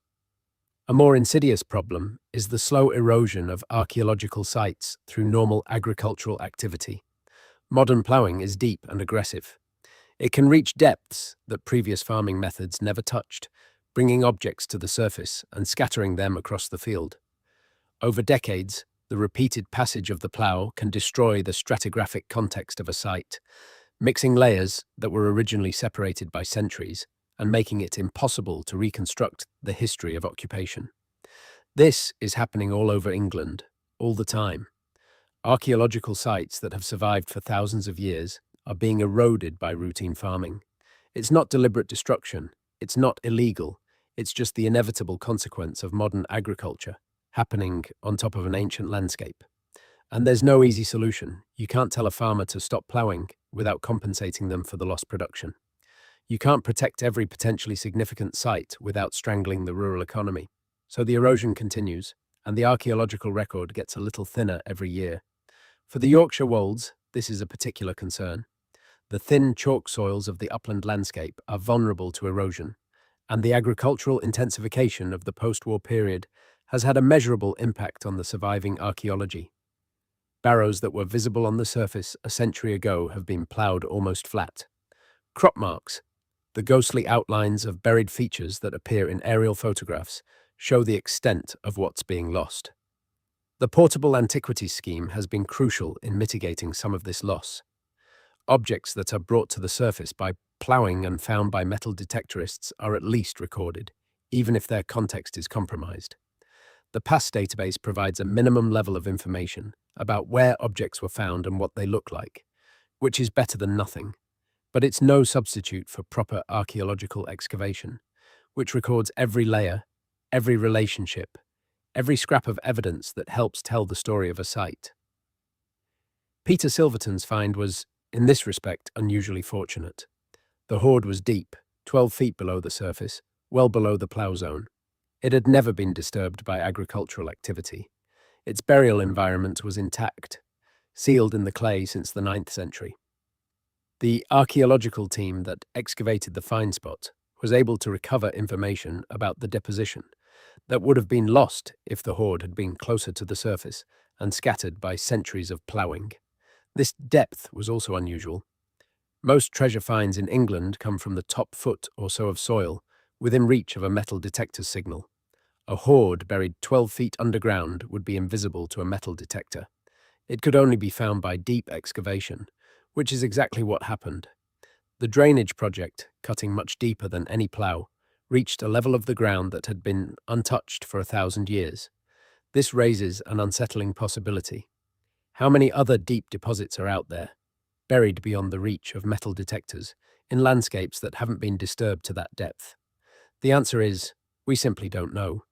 A more insidious problem is the slow erosion of archaeological sites through normal agricultural activity. Modern ploughing is deep and aggressive. It can reach depths that previous farming methods never touched, bringing objects to the surface and scattering them across the field. Over decades, the repeated passage of the plough can destroy the stratigraphic context of a site, mixing layers that were originally separated by centuries and making it impossible to reconstruct the history of occupation. This is happening all over England, all the time. Archaeological sites that have survived for thousands of years are being eroded by routine farming. It's not deliberate destruction, it's not illegal, it's just the inevitable consequence of modern agriculture happening on top of an ancient landscape. And there's no easy solution. You can't tell a farmer to stop ploughing without compensating them for the lost production. You can't protect every potentially significant site without strangling the rural economy. So the erosion continues, and the archaeological record gets a little thinner every year. For the Yorkshire wolds, this is a particular concern. The thin chalk soils of the upland landscape are vulnerable to erosion, and the agricultural intensification of the post-war period has had a measurable impact on the surviving archaeology. Barrows that were visible on the surface a century ago have been ploughed almost flat. Crop marks, the ghostly outlines of buried features that appear in aerial photographs, show the extent of what's being lost. The Portable Antiquities Scheme has been crucial in mitigating some of this loss. Objects that are brought to the surface by ploughing and found by metal detectorists are at least recorded, even if their context is compromised. The PASS database provides a minimum level of information about where objects were found and what they look like, which is better than nothing. But it's no substitute for proper archaeological excavation, which records every layer, every relationship, every scrap of evidence that helps tell the story of a site. Peter Silverton's find was, in this respect, unusually fortunate. The hoard was deep, 12 feet below the surface, well below the plough zone. It had never been disturbed by agricultural activity. Its burial environment was intact, sealed in the clay since the 9th century. The archaeological team that excavated the find spot was able to recover information about the deposition that would have been lost if the hoard had been closer to the surface and scattered by centuries of ploughing. This depth was also unusual. Most treasure finds in England come from the top foot or so of soil, within reach of a metal detector signal. A hoard buried 12 feet underground would be invisible to a metal detector. It could only be found by deep excavation, which is exactly what happened. The drainage project, cutting much deeper than any plough, reached a level of the ground that had been untouched for 1,000 years. This raises an unsettling possibility. How many other deep deposits are out there, buried beyond the reach of metal detectors, in landscapes that haven't been disturbed to that depth? The answer is, we simply don't know.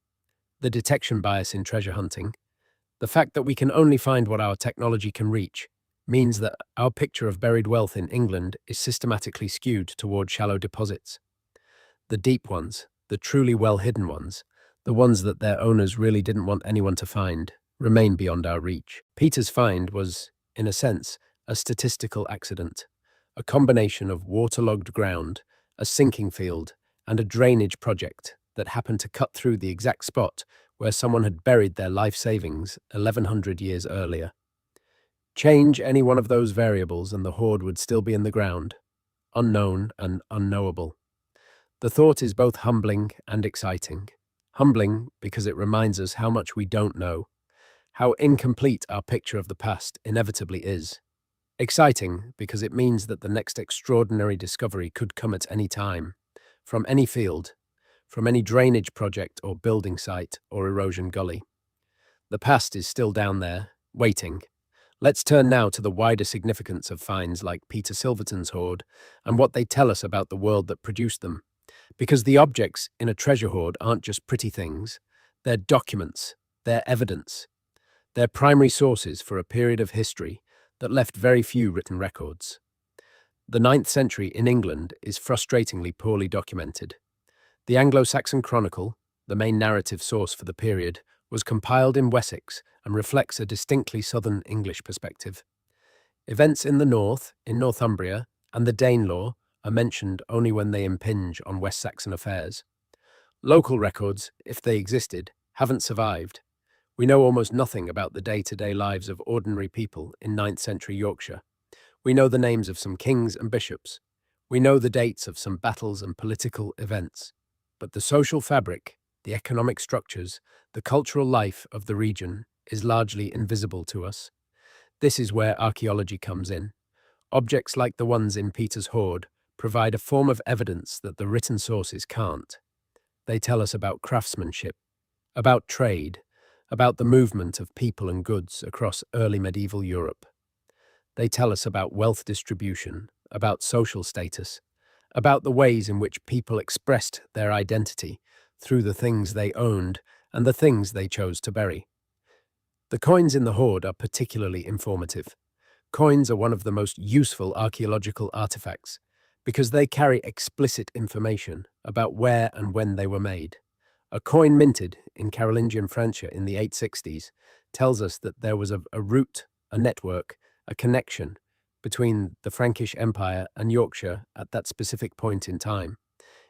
The detection bias in treasure hunting, the fact that we can only find what our technology can reach, means that our picture of buried wealth in England is systematically skewed toward shallow deposits. The deep ones, the truly well-hidden ones, the ones that their owners really didn't want anyone to find, remain beyond our reach. Peter's find was, in a sense, a statistical accident, a combination of waterlogged ground, a sinking field, and a drainage project that happened to cut through the exact spot where someone had buried their life savings 1,100 years earlier. Change any one of those variables and the hoard would still be in the ground, unknown and unknowable. The thought is both humbling and exciting. Humbling because it reminds us how much we don't know, how incomplete our picture of the past inevitably is. Exciting because it means that the next extraordinary discovery could come at any time, from any field, from any drainage project or building site or erosion gully. The past is still down there, waiting. Let's turn now to the wider significance of finds like Peter Silverton's hoard and what they tell us about the world that produced them. Because the objects in a treasure hoard aren't just pretty things, they're documents, they're evidence, they're primary sources for a period of history that left very few written records. The 9th century in England is frustratingly poorly documented. The Anglo-Saxon Chronicle, the main narrative source for the period, was compiled in Wessex and reflects a distinctly southern English perspective. Events in the north, in Northumbria, and the Danelaw are mentioned only when they impinge on West Saxon affairs. Local records, if they existed, haven't survived. We know almost nothing about the day-to-day lives of ordinary people in 9th century Yorkshire. We know the names of some kings and bishops. We know the dates of some battles and political events. But the social fabric, the economic structures, the cultural life of the region is largely invisible to us. This is where archaeology comes in. Objects like the ones in Peter's hoard provide a form of evidence that the written sources can't. They tell us about craftsmanship, about trade, about the movement of people and goods across early medieval Europe. They tell us about wealth distribution, about social status, about the ways in which people expressed their identity through the things they owned and the things they chose to bury. The coins in the hoard are particularly informative. Coins are one of the most useful archaeological artifacts because they carry explicit information about where and when they were made. A coin minted in Carolingian Francia in the 860s tells us that there was a route, a network, a connection between the Frankish Empire and Yorkshire at that specific point in time.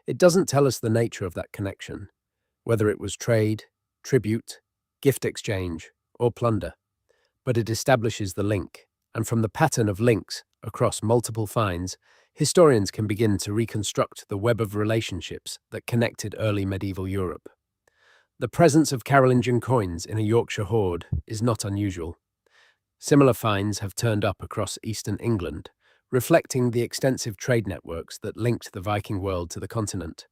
It doesn't tell us the nature of that connection, whether it was trade, tribute, gift exchange, or plunder, but it establishes the link, and from the pattern of links across multiple finds, historians can begin to reconstruct the web of relationships that connected early medieval Europe. The presence of Carolingian coins in a Yorkshire hoard is not unusual. Similar finds have turned up across eastern England, reflecting the extensive trade networks that linked the Viking world to the continent.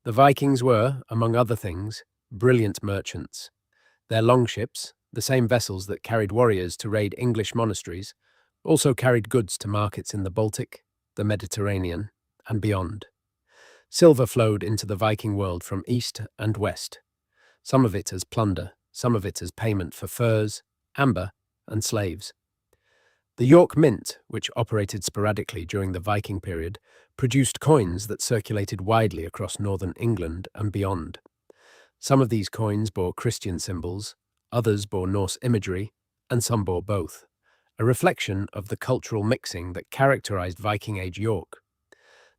The Vikings were, among other things, brilliant merchants. Their longships, the same vessels that carried warriors to raid English monasteries, also carried goods to markets in the Baltic, the Mediterranean, and beyond. Silver flowed into the Viking world from east and west, some of it as plunder, some of it as payment for furs, amber, and slaves. The York Mint, which operated sporadically during the Viking period, produced coins that circulated widely across northern England and beyond. Some of these coins bore Christian symbols, others bore Norse imagery, and some bore both. a reflection of the cultural mixing that characterized Viking Age York.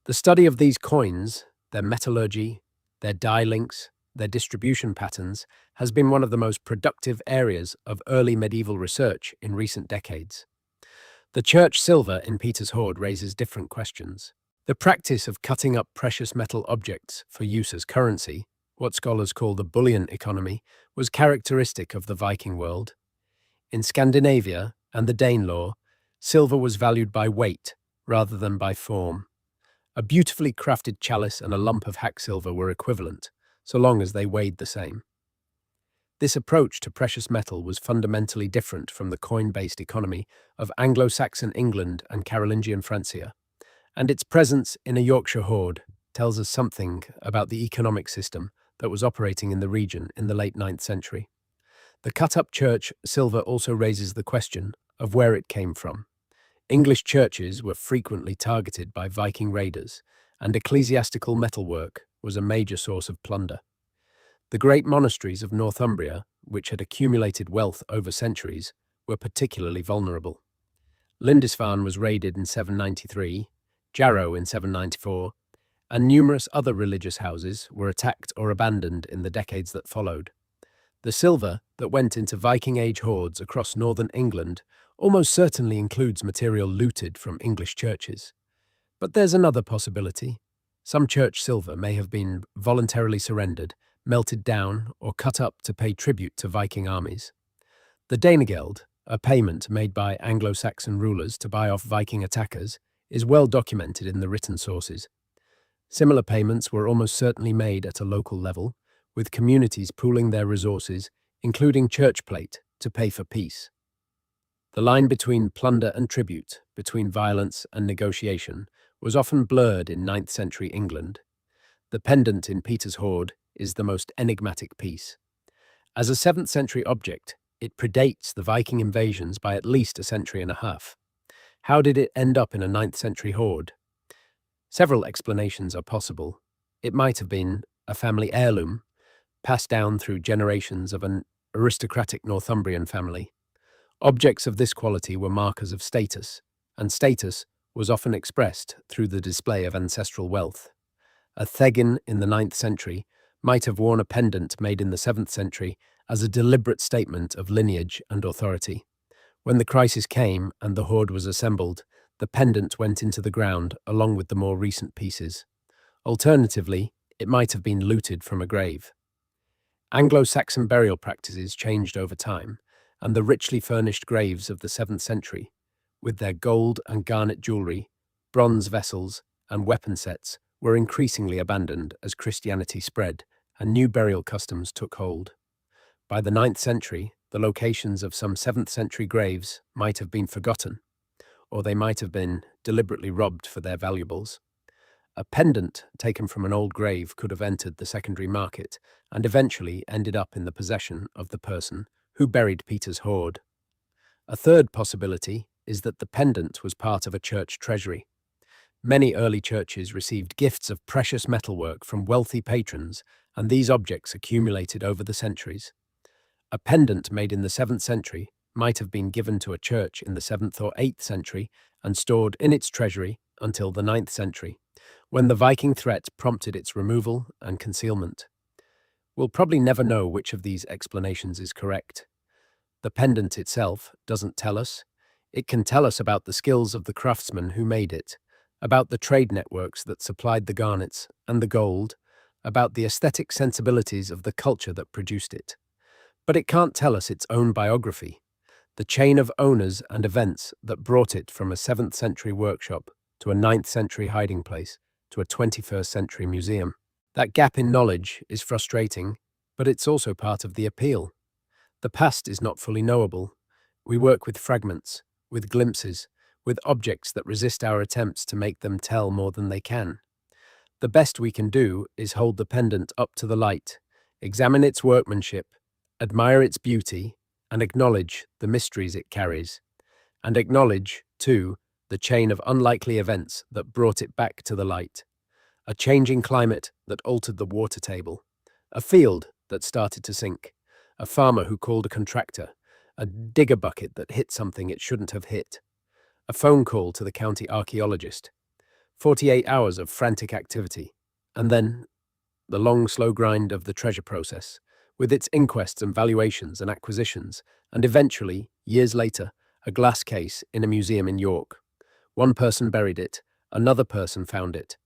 The study of these coins, their metallurgy, their die links, their distribution patterns, has been one of the most productive areas of early medieval research in recent decades. The church silver in Peter's hoard raises different questions. The practice of cutting up precious metal objects for use as currency, what scholars call the bullion economy, was characteristic of the Viking world. In Scandinavia and the Danelaw, silver was valued by weight rather than by form. A beautifully crafted chalice and a lump of hack silver were equivalent, so long as they weighed the same. This approach to precious metal was fundamentally different from the coin-based economy of Anglo-Saxon England and Carolingian Francia, and its presence in a Yorkshire hoard tells us something about the economic system that was operating in the region in the late 9th century. The cut-up church silver also raises the question of where it came from. English churches were frequently targeted by Viking raiders, and ecclesiastical metalwork was a major source of plunder. The great monasteries of Northumbria, which had accumulated wealth over centuries, were particularly vulnerable. Lindisfarne was raided in 793, Jarrow in 794, and numerous other religious houses were attacked or abandoned in the decades that followed. The silver that went into Viking Age hoards across northern England almost certainly includes material looted from English churches. But there's another possibility. Some church silver may have been voluntarily surrendered, melted down, or cut up to pay tribute to Viking armies. The Danegeld, a payment made by Anglo-Saxon rulers to buy off Viking attackers, is well documented in the written sources. Similar payments were almost certainly made at a local level, with communities pooling their resources, including church plate, to pay for peace. The line between plunder and tribute, between violence and negotiation, was often blurred in 9th century England. The pendant in Peter's hoard is the most enigmatic piece. As a 7th century object, it predates the Viking invasions by at least a century and a half. How did it end up in a 9th century hoard? Several explanations are possible. It might have been a family heirloom, passed down through generations of an aristocratic Northumbrian family. Objects of this quality were markers of status, and status was often expressed through the display of ancestral wealth. A Thegn in the 9th century might have worn a pendant made in the 7th century as a deliberate statement of lineage and authority. When the crisis came and the hoard was assembled, the pendant went into the ground along with the more recent pieces. Alternatively, it might have been looted from a grave. Anglo-Saxon burial practices changed over time, and the richly furnished graves of the 7th century, with their gold and garnet jewellery, bronze vessels, and weapon sets, were increasingly abandoned as Christianity spread and new burial customs took hold. By the 9th century, the locations of some 7th century graves might have been forgotten, or they might have been deliberately robbed for their valuables. A pendant taken from an old grave could have entered the secondary market and eventually ended up in the possession of the person who buried Peter's hoard. A third possibility is that the pendant was part of a church treasury. Many early churches received gifts of precious metalwork from wealthy patrons, and these objects accumulated over the centuries. A pendant made in the 7th century might have been given to a church in the 7th or 8th century and stored in its treasury until the 9th century, when the Viking threat prompted its removal and concealment. We'll probably never know which of these explanations is correct. The pendant itself doesn't tell us. It can tell us about the skills of the craftsmen who made it, about the trade networks that supplied the garnets and the gold, about the aesthetic sensibilities of the culture that produced it. But it can't tell us its own biography, the chain of owners and events that brought it from a 7th century workshop to a 9th century hiding place to a 21st century museum. That gap in knowledge is frustrating, but it's also part of the appeal. The past is not fully knowable. We work with fragments, with glimpses, with objects that resist our attempts to make them tell more than they can. The best we can do is hold the pendant up to the light, examine its workmanship, admire its beauty, and acknowledge the mysteries it carries. And acknowledge, too, the chain of unlikely events that brought it back to the light. A changing climate that altered the water table, a field that started to sink, a farmer who called a contractor, a digger bucket that hit something it shouldn't have hit, a phone call to the county archaeologist, 48 hours of frantic activity, and then the long, slow grind of the treasure process, with its inquests and valuations and acquisitions, and eventually, years later, a glass case in a museum in York. One person buried it, another person found it,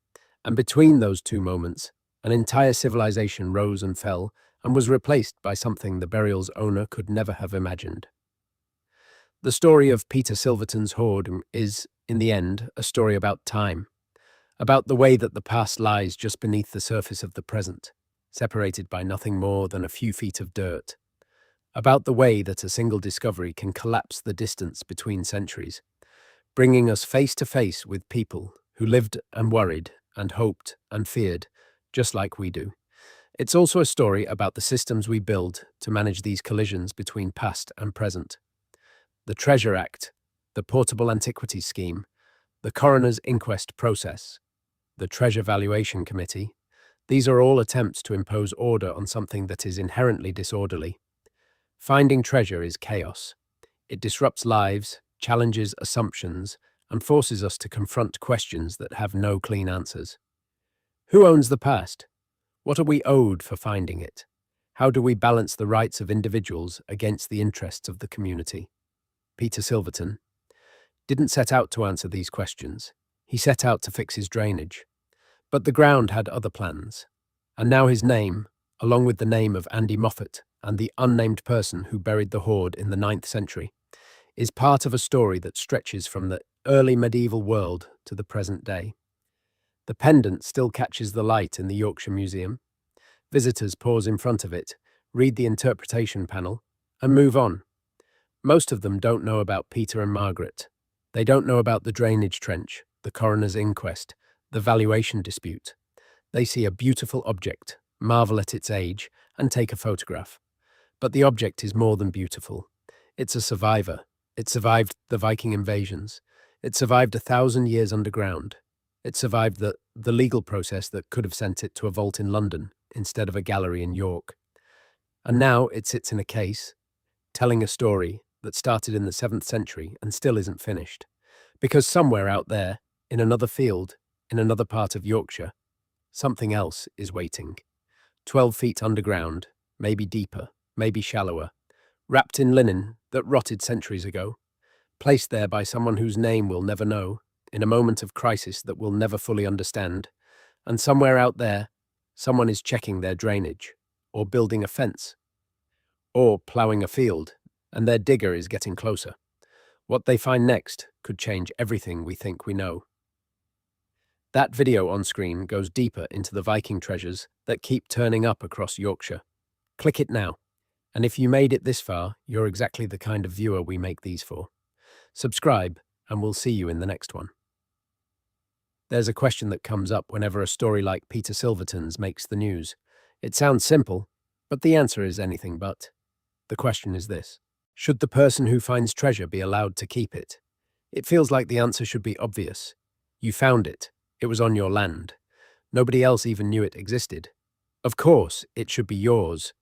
and between those two moments, an entire civilization rose and fell and was replaced by something the burial's owner could never have imagined. The story of Peter Silverton's hoard is, in the end, a story about time, about the way that the past lies just beneath the surface of the present, separated by nothing more than a few feet of dirt, about the way that a single discovery can collapse the distance between centuries, bringing us face to face with people who lived and worried and hoped and feared, just like we do. It's also a story about the systems we build to manage these collisions between past and present. The Treasure Act, the Portable Antiquities Scheme, the Coroner's Inquest Process, the Treasure Valuation Committee, these are all attempts to impose order on something that is inherently disorderly. Finding treasure is chaos. It disrupts lives, challenges assumptions, and forces us to confront questions that have no clean answers. Who owns the past? What are we owed for finding it? How do we balance the rights of individuals against the interests of the community? Peter Silverton didn't set out to answer these questions. He set out to fix his drainage. But the ground had other plans. And now his name, along with the name of Andy Moffat and the unnamed person who buried the hoard in the 9th century, is part of a story that stretches from the early medieval world to the present day. The pendant still catches the light in the Yorkshire Museum. Visitors pause in front of it, read the interpretation panel, and move on. Most of them don't know about Peter and Margaret. They don't know about the drainage trench, the coroner's inquest, the valuation dispute. They see a beautiful object, marvel at its age, and take a photograph. But the object is more than beautiful. It's a survivor. It survived the Viking invasions. It survived 1,000 years underground. It survived the legal process that could have sent it to a vault in London instead of a gallery in York. And now it sits in a case, telling a story that started in the 7th century and still isn't finished. Because somewhere out there, in another field, in another part of Yorkshire, something else is waiting. 12 feet underground, maybe deeper, maybe shallower, wrapped in linen that rotted centuries ago, placed there by someone whose name we'll never know, in a moment of crisis that we'll never fully understand, and somewhere out there, someone is checking their drainage, or building a fence, or ploughing a field, and their digger is getting closer. What they find next could change everything we think we know. That video on screen goes deeper into the Viking treasures that keep turning up across Yorkshire. Click it now. And if you made it this far, you're exactly the kind of viewer we make these for. Subscribe, and we'll see you in the next one. There's a question that comes up whenever a story like Peter Silverton's makes the news. It sounds simple, but the answer is anything but. The question is this: should the person who finds treasure be allowed to keep it? It feels like the answer should be obvious. You found it. It was on your land. Nobody else even knew it existed. Of course, it should be yours.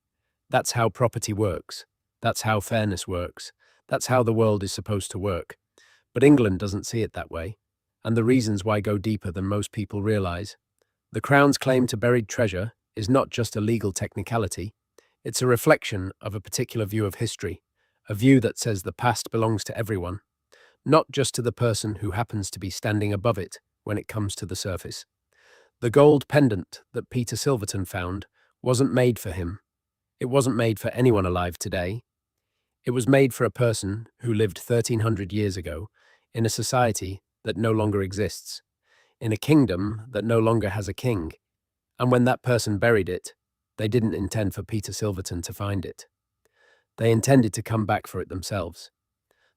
That's how property works. That's how fairness works. That's how the world is supposed to work. But England doesn't see it that way, and the reasons why go deeper than most people realise. The Crown's claim to buried treasure is not just a legal technicality. It's a reflection of a particular view of history, a view that says the past belongs to everyone, not just to the person who happens to be standing above it when it comes to the surface. The gold pendant that Peter Silverton found wasn't made for him. It wasn't made for anyone alive today. It was made for a person who lived 1,300 years ago in a society that no longer exists, in a kingdom that no longer has a king. And when that person buried it, they didn't intend for Peter Silverton to find it. They intended to come back for it themselves.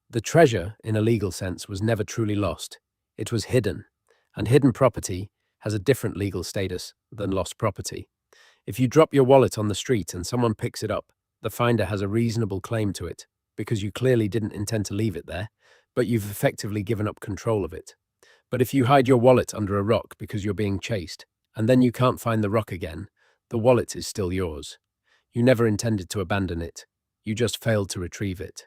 The treasure, in a legal sense, was never truly lost. It was hidden, and hidden property has a different legal status than lost property. If you drop your wallet on the street and someone picks it up, the finder has a reasonable claim to it, because you clearly didn't intend to leave it there, but you've effectively given up control of it. But if you hide your wallet under a rock because you're being chased, and then you can't find the rock again, the wallet is still yours. You never intended to abandon it. You just failed to retrieve it.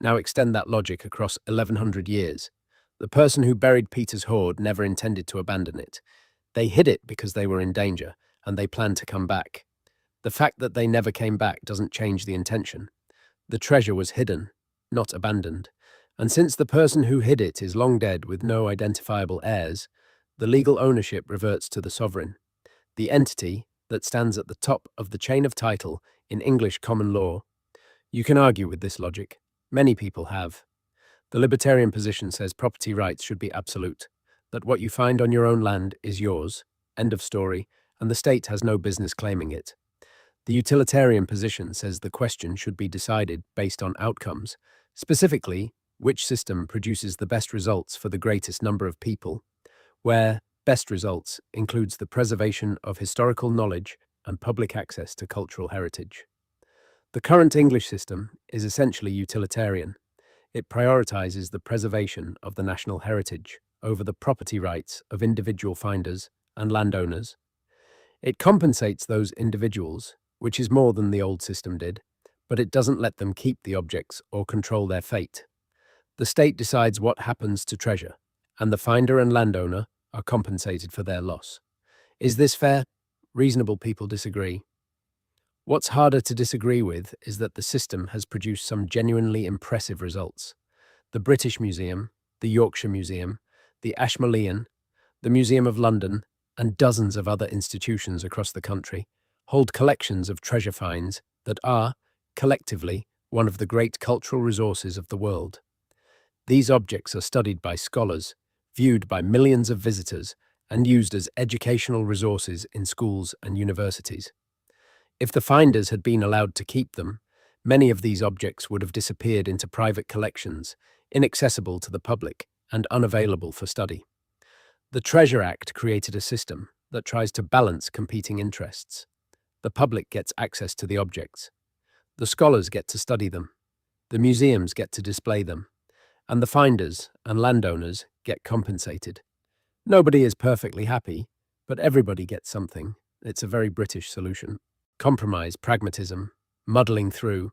Now extend that logic across 1100 years. The person who buried Peter's hoard never intended to abandon it. They hid it because they were in danger, and they planned to come back. The fact that they never came back doesn't change the intention. The treasure was hidden, not abandoned. And since the person who hid it is long dead with no identifiable heirs, the legal ownership reverts to the sovereign, the entity that stands at the top of the chain of title in English common law. You can argue with this logic. Many people have. The libertarian position says property rights should be absolute, that what you find on your own land is yours, end of story, and the state has no business claiming it. The utilitarian position says the question should be decided based on outcomes, specifically, which system produces the best results for the greatest number of people, where best results includes the preservation of historical knowledge and public access to cultural heritage. The current English system is essentially utilitarian. It prioritizes the preservation of the national heritage over the property rights of individual finders and landowners. It compensates those individuals, which is more than the old system did, but it doesn't let them keep the objects or control their fate. The state decides what happens to treasure, and the finder and landowner are compensated for their loss. Is this fair? Reasonable people disagree. What's harder to disagree with is that the system has produced some genuinely impressive results. The British Museum, the Yorkshire Museum, the Ashmolean, the Museum of London, and dozens of other institutions across the country hold collections of treasure finds that are, collectively, one of the great cultural resources of the world. These objects are studied by scholars, viewed by millions of visitors, and used as educational resources in schools and universities. If the finders had been allowed to keep them, many of these objects would have disappeared into private collections, inaccessible to the public and unavailable for study. The Treasure Act created a system that tries to balance competing interests. The public gets access to the objects. The scholars get to study them. The museums get to display them. And the finders and landowners get compensated. Nobody is perfectly happy, but everybody gets something. It's a very British solution. Compromise, pragmatism, muddling through.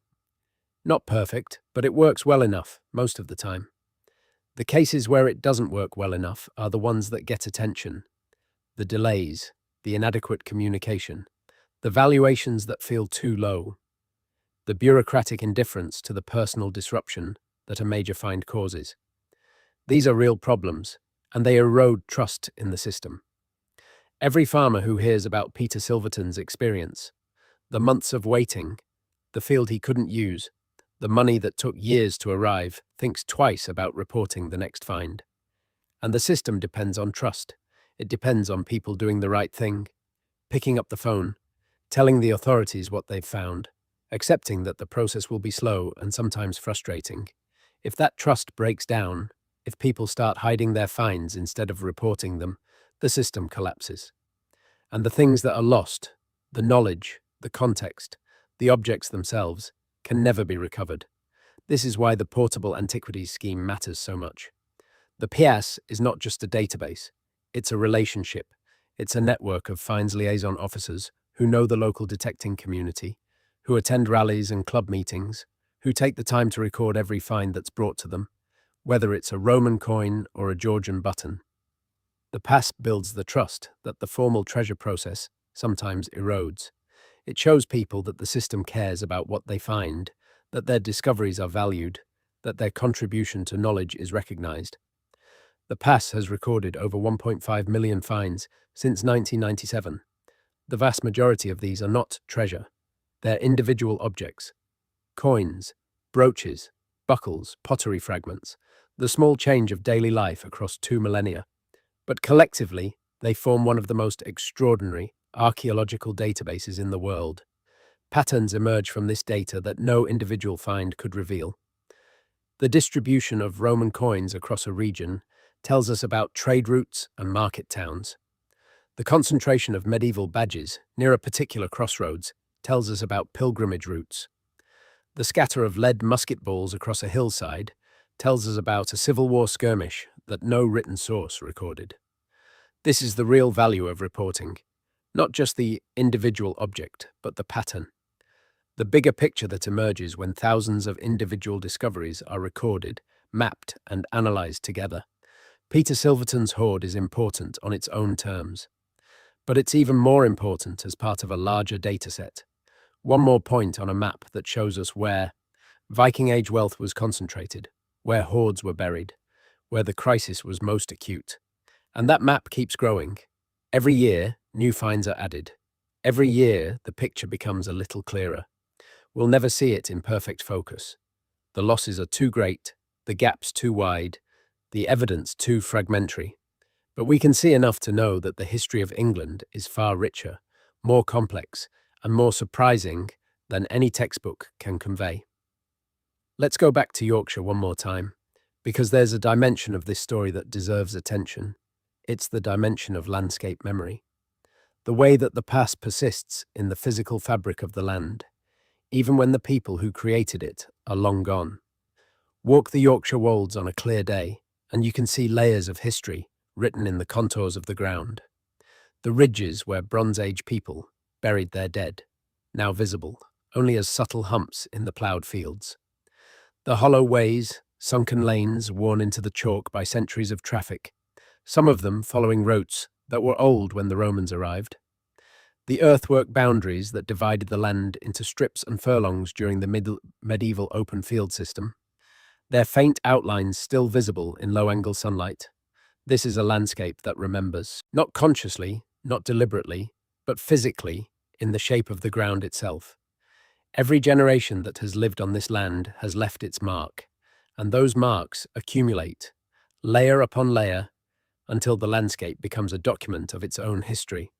Not perfect, but it works well enough most of the time. The cases where it doesn't work well enough are the ones that get attention. The delays, the inadequate communication, the valuations that feel too low, the bureaucratic indifference to the personal disruption that a major find causes. These are real problems, and they erode trust in the system. Every farmer who hears about Peter Silverton's experience, the months of waiting, the field he couldn't use, the money that took years to arrive, thinks twice about reporting the next find. And the system depends on trust. It depends on people doing the right thing, picking up the phone, telling the authorities what they've found, accepting that the process will be slow and sometimes frustrating. If that trust breaks down, if people start hiding their finds instead of reporting them, the system collapses. And the things that are lost, the knowledge, the context, the objects themselves, can never be recovered. This is why the Portable Antiquities Scheme matters so much. The PIAS is not just a database, it's a relationship. It's a network of finds liaison officers who know the local detecting community, who attend rallies and club meetings, who take the time to record every find that's brought to them, whether it's a Roman coin or a Georgian button. The PAS builds the trust that the formal treasure process sometimes erodes. It shows people that the system cares about what they find, that their discoveries are valued, that their contribution to knowledge is recognized. The PAS has recorded over 1.5 million finds since 1997. The vast majority of these are not treasure. They're individual objects. Coins, brooches, buckles, pottery fragments, the small change of daily life across 2 millennia. But collectively, they form one of the most extraordinary archaeological databases in the world. Patterns emerge from this data that no individual find could reveal. The distribution of Roman coins across a region tells us about trade routes and market towns. The concentration of medieval badges near a particular crossroads tells us about pilgrimage routes. The scatter of lead musket balls across a hillside tells us about a Civil War skirmish that no written source recorded. This is the real value of reporting, not just the individual object, but the pattern. The bigger picture that emerges when thousands of individual discoveries are recorded, mapped, and analyzed together. Peter Silverton's hoard is important on its own terms, but it's even more important as part of a larger dataset. One more point on a map that shows us where Viking Age wealth was concentrated, where hoards were buried, where the crisis was most acute. And that map keeps growing. Every year, new finds are added. Every year, the picture becomes a little clearer. We'll never see it in perfect focus. The losses are too great, the gaps too wide, the evidence too fragmentary. But we can see enough to know that the history of England is far richer, more complex, and more surprising than any textbook can convey. Let's go back to Yorkshire one more time, because there's a dimension of this story that deserves attention. It's the dimension of landscape memory. The way that the past persists in the physical fabric of the land, even when the people who created it are long gone. Walk the Yorkshire wolds on a clear day, and you can see layers of history written in the contours of the ground. The ridges where Bronze Age people buried their dead, now visible only as subtle humps in the ploughed fields. The hollow ways, sunken lanes worn into the chalk by centuries of traffic, some of them following routes that were old when the Romans arrived. The earthwork boundaries that divided the land into strips and furlongs during the medieval open field system, their faint outlines still visible in low-angle sunlight. This is a landscape that remembers, not consciously, not deliberately, but physically, in the shape of the ground itself. Every generation that has lived on this land has left its mark, and those marks accumulate, layer upon layer, until the landscape becomes a document of its own history.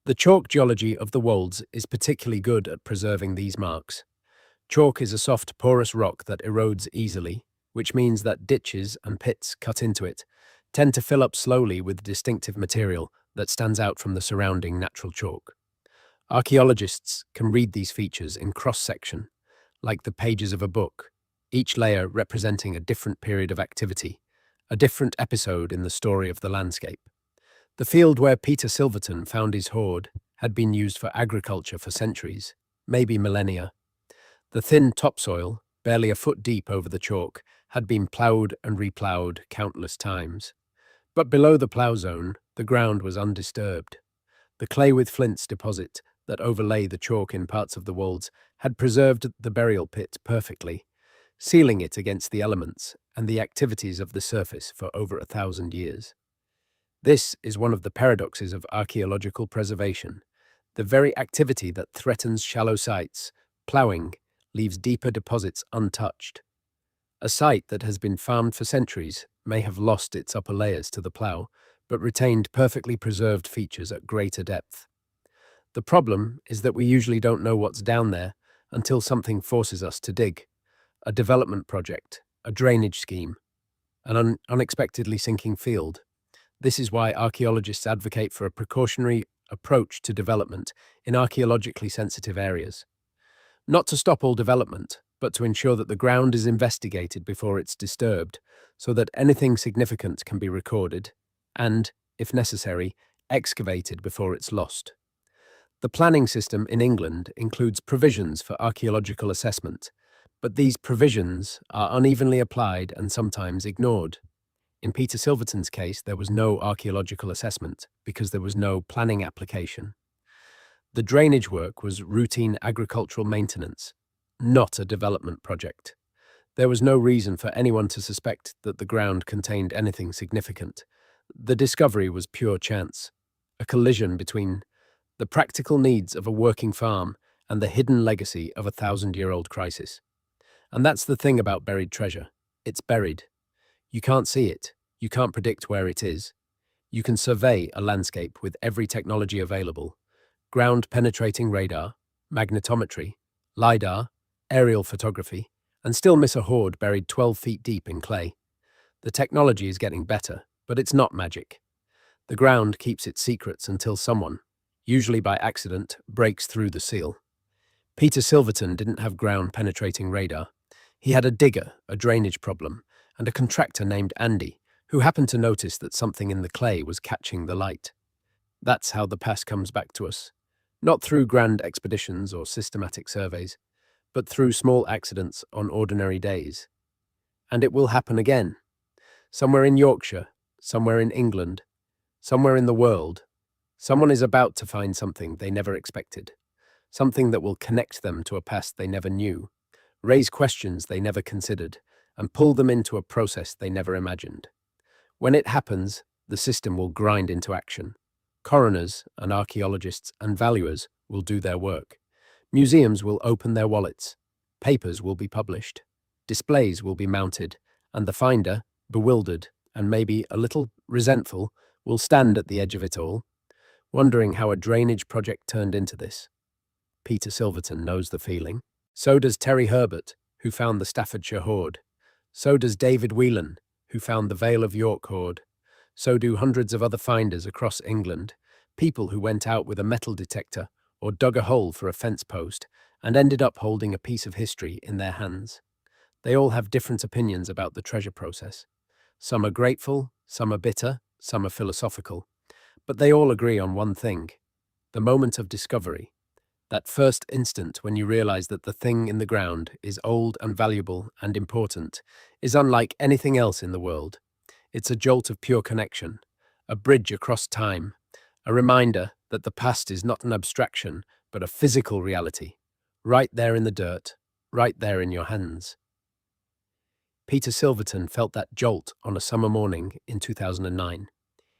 The chalk geology of the wolds is particularly good at preserving these marks. Chalk is a soft, porous rock that erodes easily, which means that ditches and pits cut into it tend to fill up slowly with distinctive material that stands out from the surrounding natural chalk. Archaeologists can read these features in cross-section, like the pages of a book, each layer representing a different period of activity, a different episode in the story of the landscape. The field where Peter Silverton found his hoard had been used for agriculture for centuries, maybe millennia. The thin topsoil, barely a foot deep over the chalk, had been ploughed and reploughed countless times. But below the plough zone, the ground was undisturbed. The clay with flints deposit that overlay the chalk in parts of the wolds had preserved the burial pit perfectly, sealing it against the elements and the activities of the surface for over 1,000 years. This is one of the paradoxes of archaeological preservation. The very activity that threatens shallow sites, ploughing, leaves deeper deposits untouched. A site that has been farmed for centuries may have lost its upper layers to the plough, but retained perfectly preserved features at greater depth. The problem is that we usually don't know what's down there until something forces us to dig. A development project, a drainage scheme, an unexpectedly sinking field. This is why archaeologists advocate for a precautionary approach to development in archaeologically sensitive areas. Not to stop all development, but to ensure that the ground is investigated before it's disturbed, so that anything significant can be recorded and, if necessary, excavated before it's lost. The planning system in England includes provisions for archaeological assessment, but these provisions are unevenly applied and sometimes ignored. In Peter Silverton's case, there was no archaeological assessment because there was no planning application. The drainage work was routine agricultural maintenance, not a development project. There was no reason for anyone to suspect that the ground contained anything significant. The discovery was pure chance, a collision between the practical needs of a working farm and the hidden legacy of a 1,000-year-old crisis. And that's the thing about buried treasure. It's buried. You can't see it. You can't predict where it is. You can survey a landscape with every technology available: ground-penetrating radar, magnetometry, LiDAR, aerial photography, and still miss a hoard buried 12 feet deep in clay. The technology is getting better, but it's not magic. The ground keeps its secrets until someone, usually by accident, breaks through the seal. Peter Silverton didn't have ground-penetrating radar. He had a digger, a drainage problem, and a contractor named Andy, who happened to notice that something in the clay was catching the light. That's how the past comes back to us. Not through grand expeditions or systematic surveys, but through small accidents on ordinary days. And it will happen again. Somewhere in Yorkshire, somewhere in England, somewhere in the world, someone is about to find something they never expected, something that will connect them to a past they never knew, raise questions they never considered, and pull them into a process they never imagined. When it happens, the system will grind into action. Coroners and archaeologists and valuers will do their work. Museums will open their wallets. Papers will be published. Displays will be mounted, and the finder, bewildered and maybe a little resentful, will stand at the edge of it all, wondering how a drainage project turned into this. Peter Silverton knows the feeling. So does Terry Herbert, who found the Staffordshire hoard. So does David Whelan, who found the Vale of York hoard. So do hundreds of other finders across England, people who went out with a metal detector or dug a hole for a fence post and ended up holding a piece of history in their hands. They all have different opinions about the treasure process. Some are grateful, some are bitter, some are philosophical. But they all agree on one thing: the moment of discovery. That first instant when you realize that the thing in the ground is old and valuable and important is unlike anything else in the world. It's a jolt of pure connection, a bridge across time, a reminder that the past is not an abstraction, but a physical reality, right there in the dirt, right there in your hands. Peter Silverton felt that jolt on a summer morning in 2009.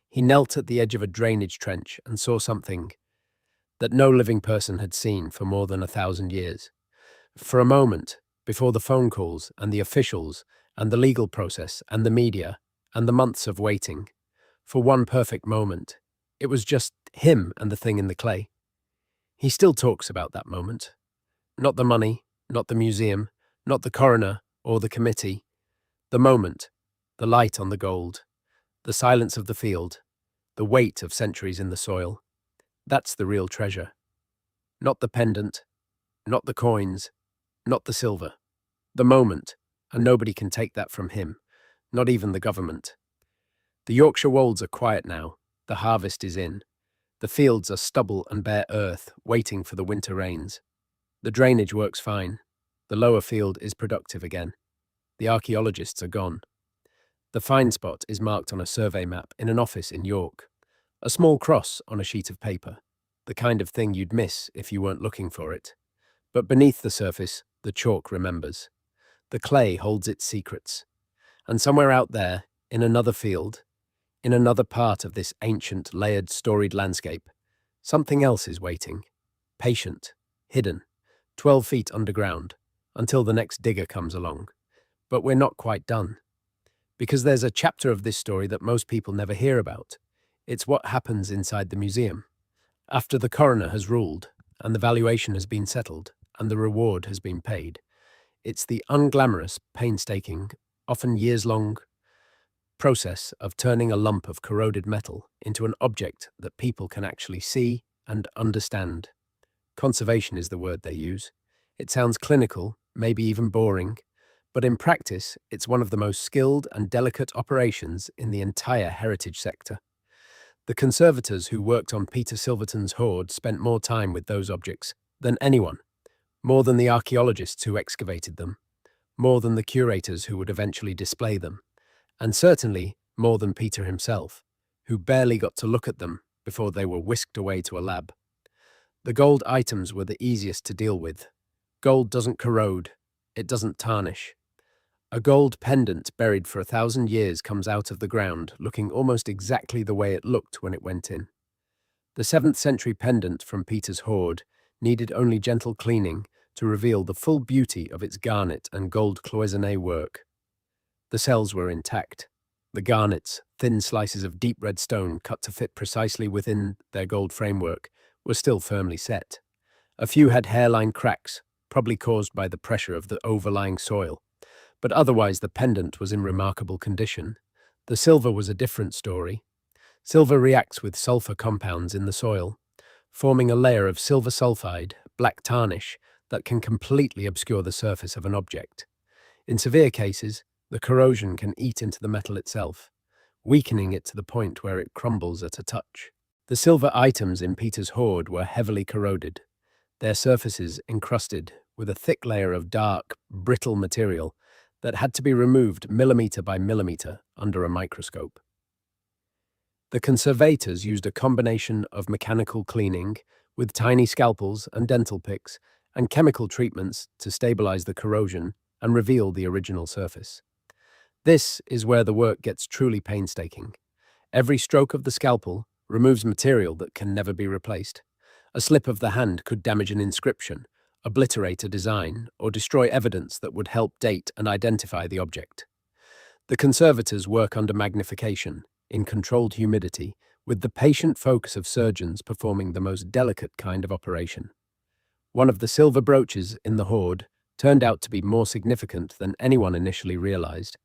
He knelt at the edge of a drainage trench and saw something that no living person had seen for more than 1,000 years. For a moment, before the phone calls and the officials and the legal process and the media and the months of waiting, for one perfect moment, it was just him and the thing in the clay. He still talks about that moment. Not the money, not the museum, not the coroner or the committee. The moment, the light on the gold, the silence of the field, the weight of centuries in the soil. That's the real treasure. Not the pendant, not the coins, not the silver. The moment, and nobody can take that from him, not even the government. The Yorkshire wolds are quiet now. The harvest is in. The fields are stubble and bare earth, waiting for the winter rains. The drainage works fine. The lower field is productive again. The archaeologists are gone. The find spot is marked on a survey map in an office in York. A small cross on a sheet of paper, the kind of thing you'd miss if you weren't looking for it. But beneath the surface, the chalk remembers. The clay holds its secrets. And somewhere out there, in another field, in another part of this ancient, layered, storied landscape, something else is waiting. Patient, hidden, 12 feet underground, until the next digger comes along. But we're not quite done. Because there's a chapter of this story that most people never hear about. It's what happens inside the museum. After the coroner has ruled, and the valuation has been settled, and the reward has been paid, it's the unglamorous, painstaking, often years-long process of turning a lump of corroded metal into an object that people can actually see and understand. Conservation is the word they use. It sounds clinical, maybe even boring, but in practice, it's one of the most skilled and delicate operations in the entire heritage sector. The conservators who worked on Peter Silverton's hoard spent more time with those objects than anyone, more than the archaeologists who excavated them, more than the curators who would eventually display them, and certainly more than Peter himself, who barely got to look at them before they were whisked away to a lab. The gold items were the easiest to deal with. Gold doesn't corrode, it doesn't tarnish. A gold pendant buried for 1,000 years comes out of the ground looking almost exactly the way it looked when it went in. The 7th century pendant from Peter's hoard needed only gentle cleaning to reveal the full beauty of its garnet and gold cloisonné work. The cells were intact. The garnets, thin slices of deep red stone cut to fit precisely within their gold framework, were still firmly set. A few had hairline cracks, probably caused by the pressure of the overlying soil. But otherwise the pendant was in remarkable condition. The silver was a different story. Silver reacts with sulfur compounds in the soil, forming a layer of silver sulfide, black tarnish, that can completely obscure the surface of an object. In severe cases, the corrosion can eat into the metal itself, weakening it to the point where it crumbles at a touch. The silver items in Peter's hoard were heavily corroded, their surfaces encrusted with a thick layer of dark, brittle material that had to be removed millimeter by millimeter under a microscope. The conservators used a combination of mechanical cleaning with tiny scalpels and dental picks and chemical treatments to stabilize the corrosion and reveal the original surface. This is where the work gets truly painstaking. Every stroke of the scalpel removes material that can never be replaced. A slip of the hand could damage an inscription, obliterate a design, or destroy evidence that would help date and identify the object. The conservators work under magnification, in controlled humidity, with the patient focus of surgeons performing the most delicate kind of operation. One of the silver brooches in the hoard turned out to be more significant than anyone initially realized.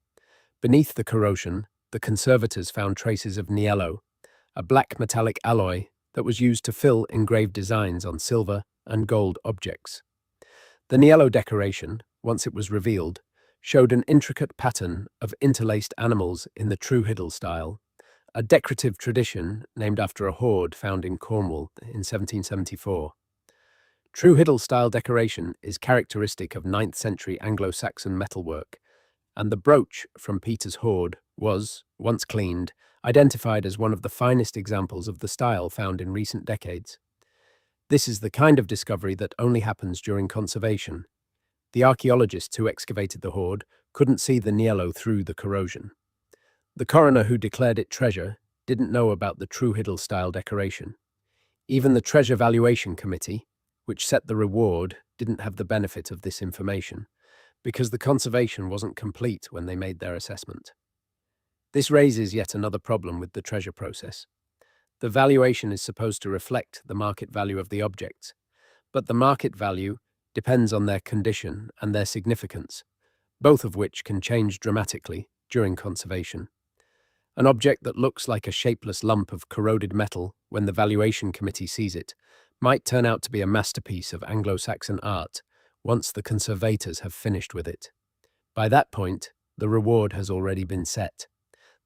Beneath the corrosion, the conservators found traces of niello, a black metallic alloy that was used to fill engraved designs on silver and gold objects. The niello decoration, once it was revealed, showed an intricate pattern of interlaced animals in the true Hiddle style, a decorative tradition named after a hoard found in Cornwall in 1774. True Hiddle style decoration is characteristic of 9th century Anglo-Saxon metalwork, and the brooch from Peter's hoard was, once cleaned, identified as one of the finest examples of the style found in recent decades. This is the kind of discovery that only happens during conservation. The archaeologists who excavated the hoard couldn't see the niello through the corrosion. The coroner who declared it treasure didn't know about the true Hiddle style decoration. Even the Treasure Valuation Committee, which set the reward, didn't have the benefit of this information, because the conservation wasn't complete when they made their assessment. This raises yet another problem with the treasure process. The valuation is supposed to reflect the market value of the objects, but the market value depends on their condition and their significance, both of which can change dramatically during conservation. An object that looks like a shapeless lump of corroded metal when the valuation committee sees it might turn out to be a masterpiece of Anglo-Saxon art once the conservators have finished with it. By that point, the reward has already been set.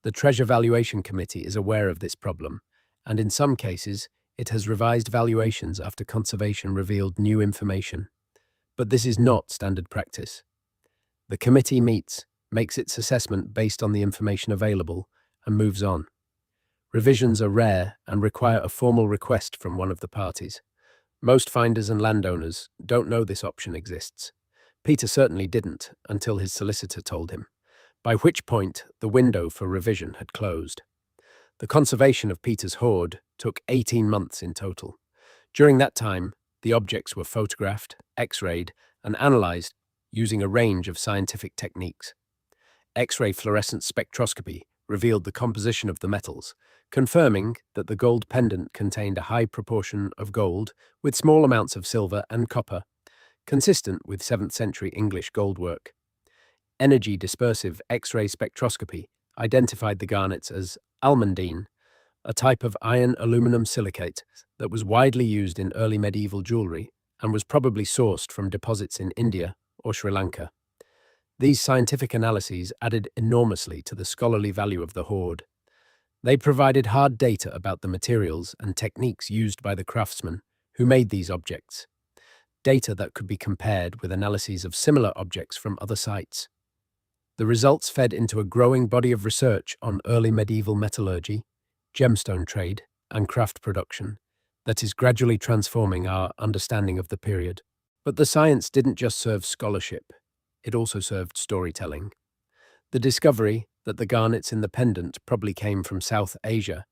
The Treasure Valuation Committee is aware of this problem, and in some cases, it has revised valuations after conservation revealed new information. But this is not standard practice. The committee meets, makes its assessment based on the information available, and moves on. Revisions are rare and require a formal request from one of the parties. Most finders and landowners don't know this option exists. Peter certainly didn't until his solicitor told him, by which point the window for revision had closed. The conservation of Peter's hoard took 18 months in total. During that time, the objects were photographed, X-rayed, and analyzed using a range of scientific techniques. X-ray fluorescence spectroscopy revealed the composition of the metals, confirming that the gold pendant contained a high proportion of gold with small amounts of silver and copper, consistent with 7th century English gold work. Energy dispersive X-ray spectroscopy identified the garnets as almandine, a type of iron aluminum silicate that was widely used in early medieval jewelry and was probably sourced from deposits in India or Sri Lanka. These scientific analyses added enormously to the scholarly value of the hoard. They provided hard data about the materials and techniques used by the craftsmen who made these objects, data that could be compared with analyses of similar objects from other sites. The results fed into a growing body of research on early medieval metallurgy, gemstone trade, and craft production that is gradually transforming our understanding of the period. But the science didn't just serve scholarship, it also served storytelling. The discovery that the garnets in the pendant probably came from South Asia,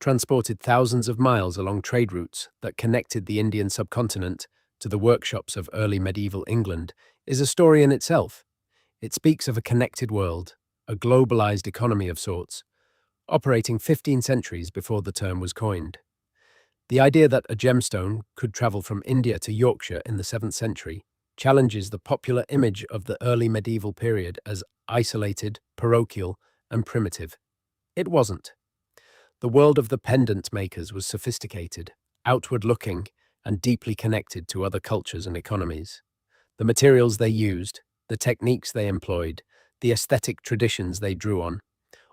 transported thousands of miles along trade routes that connected the Indian subcontinent to the workshops of early medieval England, is a story in itself. It speaks of a connected world, a globalized economy of sorts, operating 15 centuries before the term was coined. The idea that a gemstone could travel from India to Yorkshire in the 7th century challenges the popular image of the early medieval period as isolated, parochial, and primitive. It wasn't. The world of the pendant makers was sophisticated, outward-looking, and deeply connected to other cultures and economies. The materials they used, the techniques they employed, the aesthetic traditions they drew on,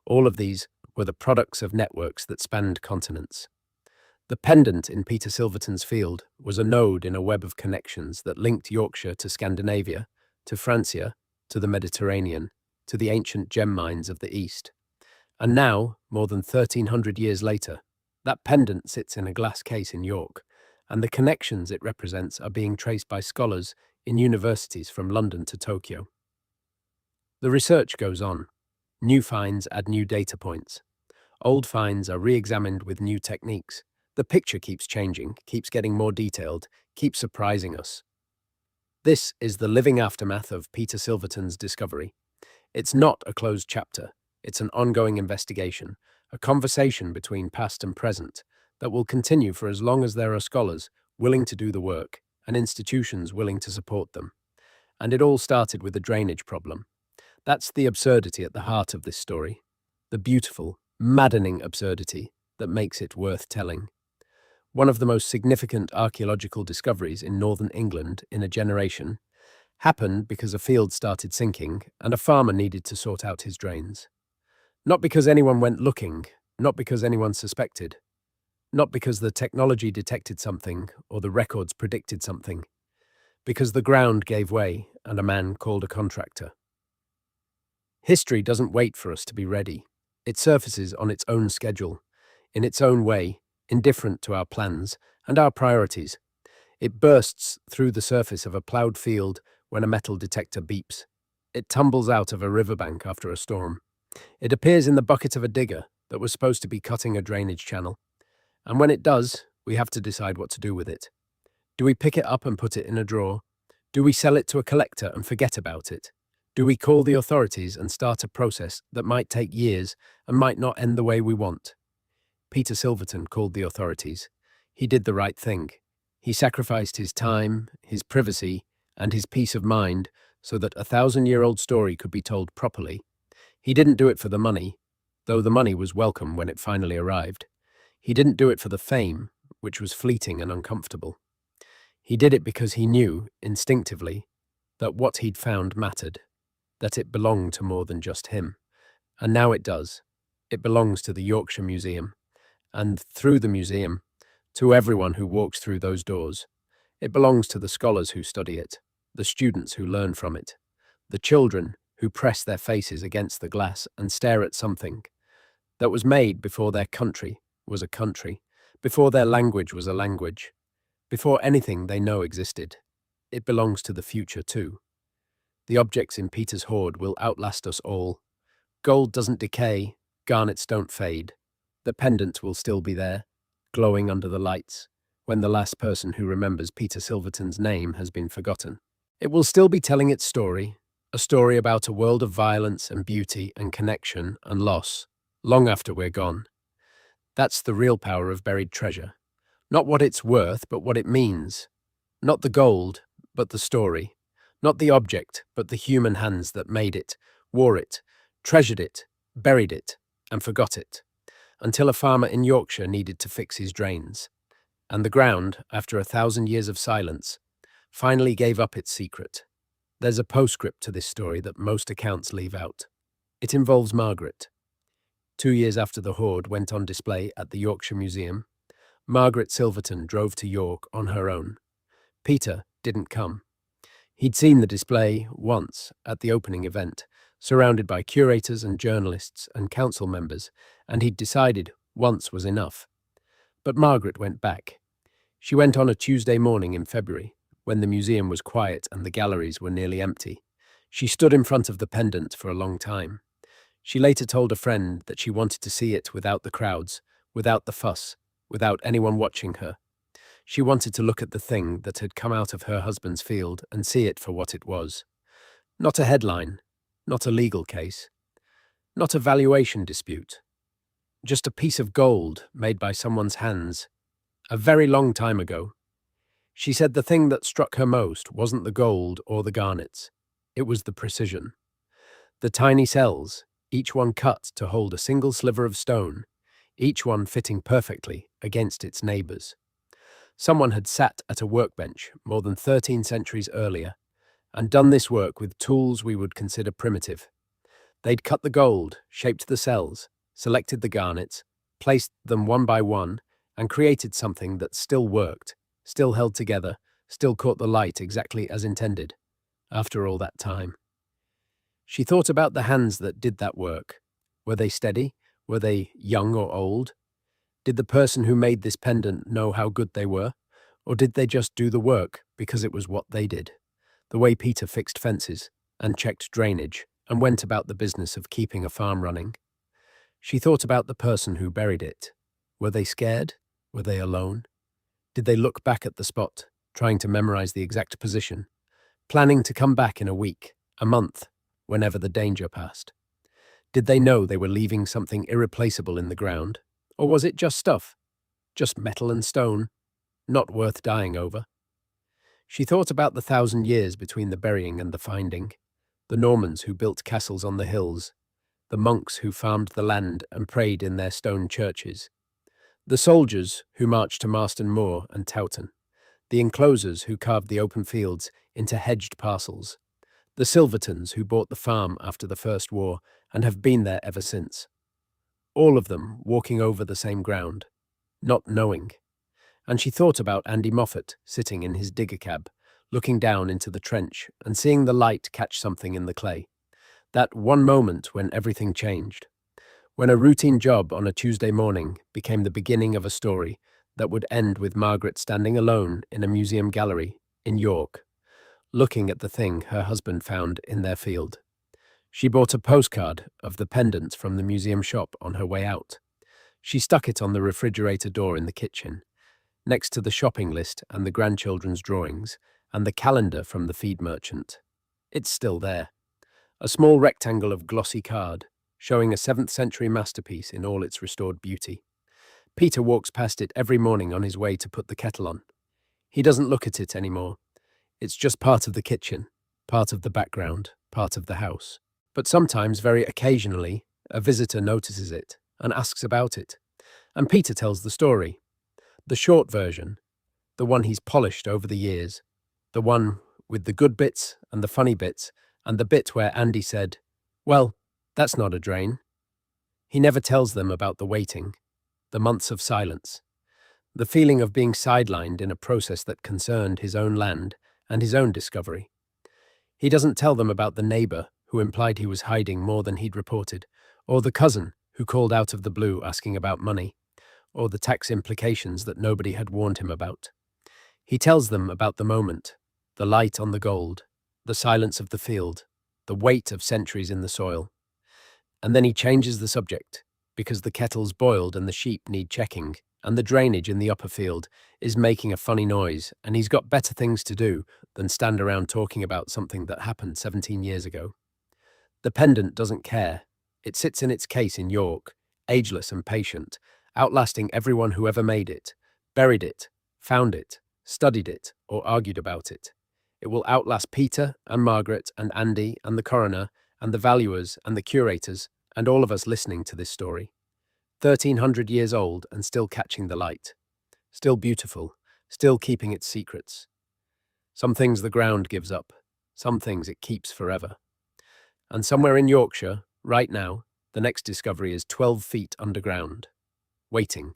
all of these were the products of networks that spanned continents. The pendant in Peter Silverton's field was a node in a web of connections that linked Yorkshire to Scandinavia, to Francia, to the Mediterranean, to the ancient gem mines of the East. And now, more than 1,300 years later, that pendant sits in a glass case in York, and the connections it represents are being traced by scholars in universities from London to Tokyo. The research goes on. New finds add new data points. Old finds are re-examined with new techniques. The picture keeps changing, keeps getting more detailed, keeps surprising us. This is the living aftermath of Peter Silverton's discovery. It's not a closed chapter. It's an ongoing investigation, a conversation between past and present that will continue for as long as there are scholars willing to do the work and institutions willing to support them. And it all started with a drainage problem. That's the absurdity at the heart of this story, the beautiful, maddening absurdity that makes it worth telling. One of the most significant archaeological discoveries in northern England in a generation happened because a field started sinking and a farmer needed to sort out his drains. Not because anyone went looking, not because anyone suspected, not because the technology detected something or the records predicted something, because the ground gave way and a man called a contractor. History doesn't wait for us to be ready. It surfaces on its own schedule, in its own way, indifferent to our plans and our priorities. It bursts through the surface of a ploughed field when a metal detector beeps. It tumbles out of a riverbank after a storm. It appears in the bucket of a digger that was supposed to be cutting a drainage channel. And when it does, we have to decide what to do with it. Do we pick it up and put it in a drawer? Do we sell it to a collector and forget about it? Do we call the authorities and start a process that might take years and might not end the way we want? Peter Silverton called the authorities. He did the right thing. He sacrificed his time, his privacy, and his peace of mind so that a 1,000-year-old story could be told properly. He didn't do it for the money, though the money was welcome when it finally arrived. He didn't do it for the fame, which was fleeting and uncomfortable. He did it because he knew, instinctively, that what he'd found mattered, that it belonged to more than just him. And now it does. It belongs to the Yorkshire Museum, and through the museum, to everyone who walks through those doors. It belongs to the scholars who study it, the students who learn from it, the children who press their faces against the glass and stare at something that was made before their country was a country, before their language was a language, before anything they know existed. It belongs to the future too. The objects in Peter's hoard will outlast us all. Gold doesn't decay, garnets don't fade. The pendant will still be there, glowing under the lights, when the last person who remembers Peter Silverton's name has been forgotten. It will still be telling its story, a story about a world of violence and beauty and connection and loss, long after we're gone. That's the real power of buried treasure. Not what it's worth, but what it means. Not the gold, but the story. Not the object, but the human hands that made it, wore it, treasured it, buried it, and forgot it, until a farmer in Yorkshire needed to fix his drains. And the ground, after 1,000 years of silence, finally gave up its secret. There's a postscript to this story that most accounts leave out. It involves Margaret. 2 years after the hoard went on display at the Yorkshire Museum, Margaret Silverton drove to York on her own. Peter didn't come. He'd seen the display once at the opening event, surrounded by curators and journalists and council members, and he'd decided once was enough. But Margaret went back. She went on a Tuesday morning in February, when the museum was quiet and the galleries were nearly empty. She stood in front of the pendant for a long time. She later told a friend that she wanted to see it without the crowds, without the fuss, without anyone watching her. She wanted to look at the thing that had come out of her husband's field and see it for what it was. Not a headline, not a legal case, not a valuation dispute. Just a piece of gold made by someone's hands, a very long time ago. She said the thing that struck her most wasn't the gold or the garnets. It was the precision. The tiny cells, each one cut to hold a single sliver of stone, each one fitting perfectly against its neighbours. Someone had sat at a workbench more than 13 centuries earlier and done this work with tools we would consider primitive. They'd cut the gold, shaped the cells, selected the garnets, placed them one by one, and created something that still worked, still held together, still caught the light exactly as intended, after all that time. She thought about the hands that did that work. Were they steady? Were they young or old? Did the person who made this pendant know how good they were? Or did they just do the work because it was what they did? The way Peter fixed fences and checked drainage and went about the business of keeping a farm running. She thought about the person who buried it. Were they scared? Were they alone? Did they look back at the spot, trying to memorize the exact position, planning to come back in a week, a month, whenever the danger passed? Did they know they were leaving something irreplaceable in the ground? Or was it just stuff? Just metal and stone, not worth dying over? She thought about the 1,000 years between the burying and the finding, the Normans who built castles on the hills, the monks who farmed the land and prayed in their stone churches, the soldiers who marched to Marston Moor and Towton, the enclosers who carved the open fields into hedged parcels, the Silvertons who bought the farm after the First War and have been there ever since. All of them walking over the same ground, not knowing. And she thought about Andy Moffat sitting in his digger cab, looking down into the trench and seeing the light catch something in the clay. That one moment when everything changed. When a routine job on a Tuesday morning became the beginning of a story that would end with Margaret standing alone in a museum gallery in York, looking at the thing her husband found in their field. She bought a postcard of the pendant from the museum shop on her way out. She stuck it on the refrigerator door in the kitchen, next to the shopping list and the grandchildren's drawings, and the calendar from the feed merchant. It's still there. A small rectangle of glossy card, showing a 7th century masterpiece in all its restored beauty. Peter walks past it every morning on his way to put the kettle on. He doesn't look at it anymore. It's just part of the kitchen, part of the background, part of the house. But sometimes, very occasionally, a visitor notices it and asks about it, and Peter tells the story. The short version, the one he's polished over the years, the one with the good bits and the funny bits, and the bit where Andy said, "Well, that's not a drain." He never tells them about the waiting, the months of silence, the feeling of being sidelined in a process that concerned his own land and his own discovery. He doesn't tell them about the neighbor who implied he was hiding more than he'd reported, or the cousin who called out of the blue asking about money, or the tax implications that nobody had warned him about. He tells them about the moment, the light on the gold, the silence of the field, the weight of centuries in the soil. And then he changes the subject, because the kettle's boiled and the sheep need checking, and the drainage in the upper field is making a funny noise, and he's got better things to do than stand around talking about something that happened 17 years ago. The pendant doesn't care. It sits in its case in York, ageless and patient, outlasting everyone who ever made it, buried it, found it, studied it, or argued about it. It will outlast Peter and Margaret and Andy and the coroner and the valuers and the curators and all of us listening to this story. 1,300 years old and still catching the light. Still beautiful, still keeping its secrets. Some things the ground gives up, some things it keeps forever. And somewhere in Yorkshire, right now, the next discovery is 12 feet underground, waiting.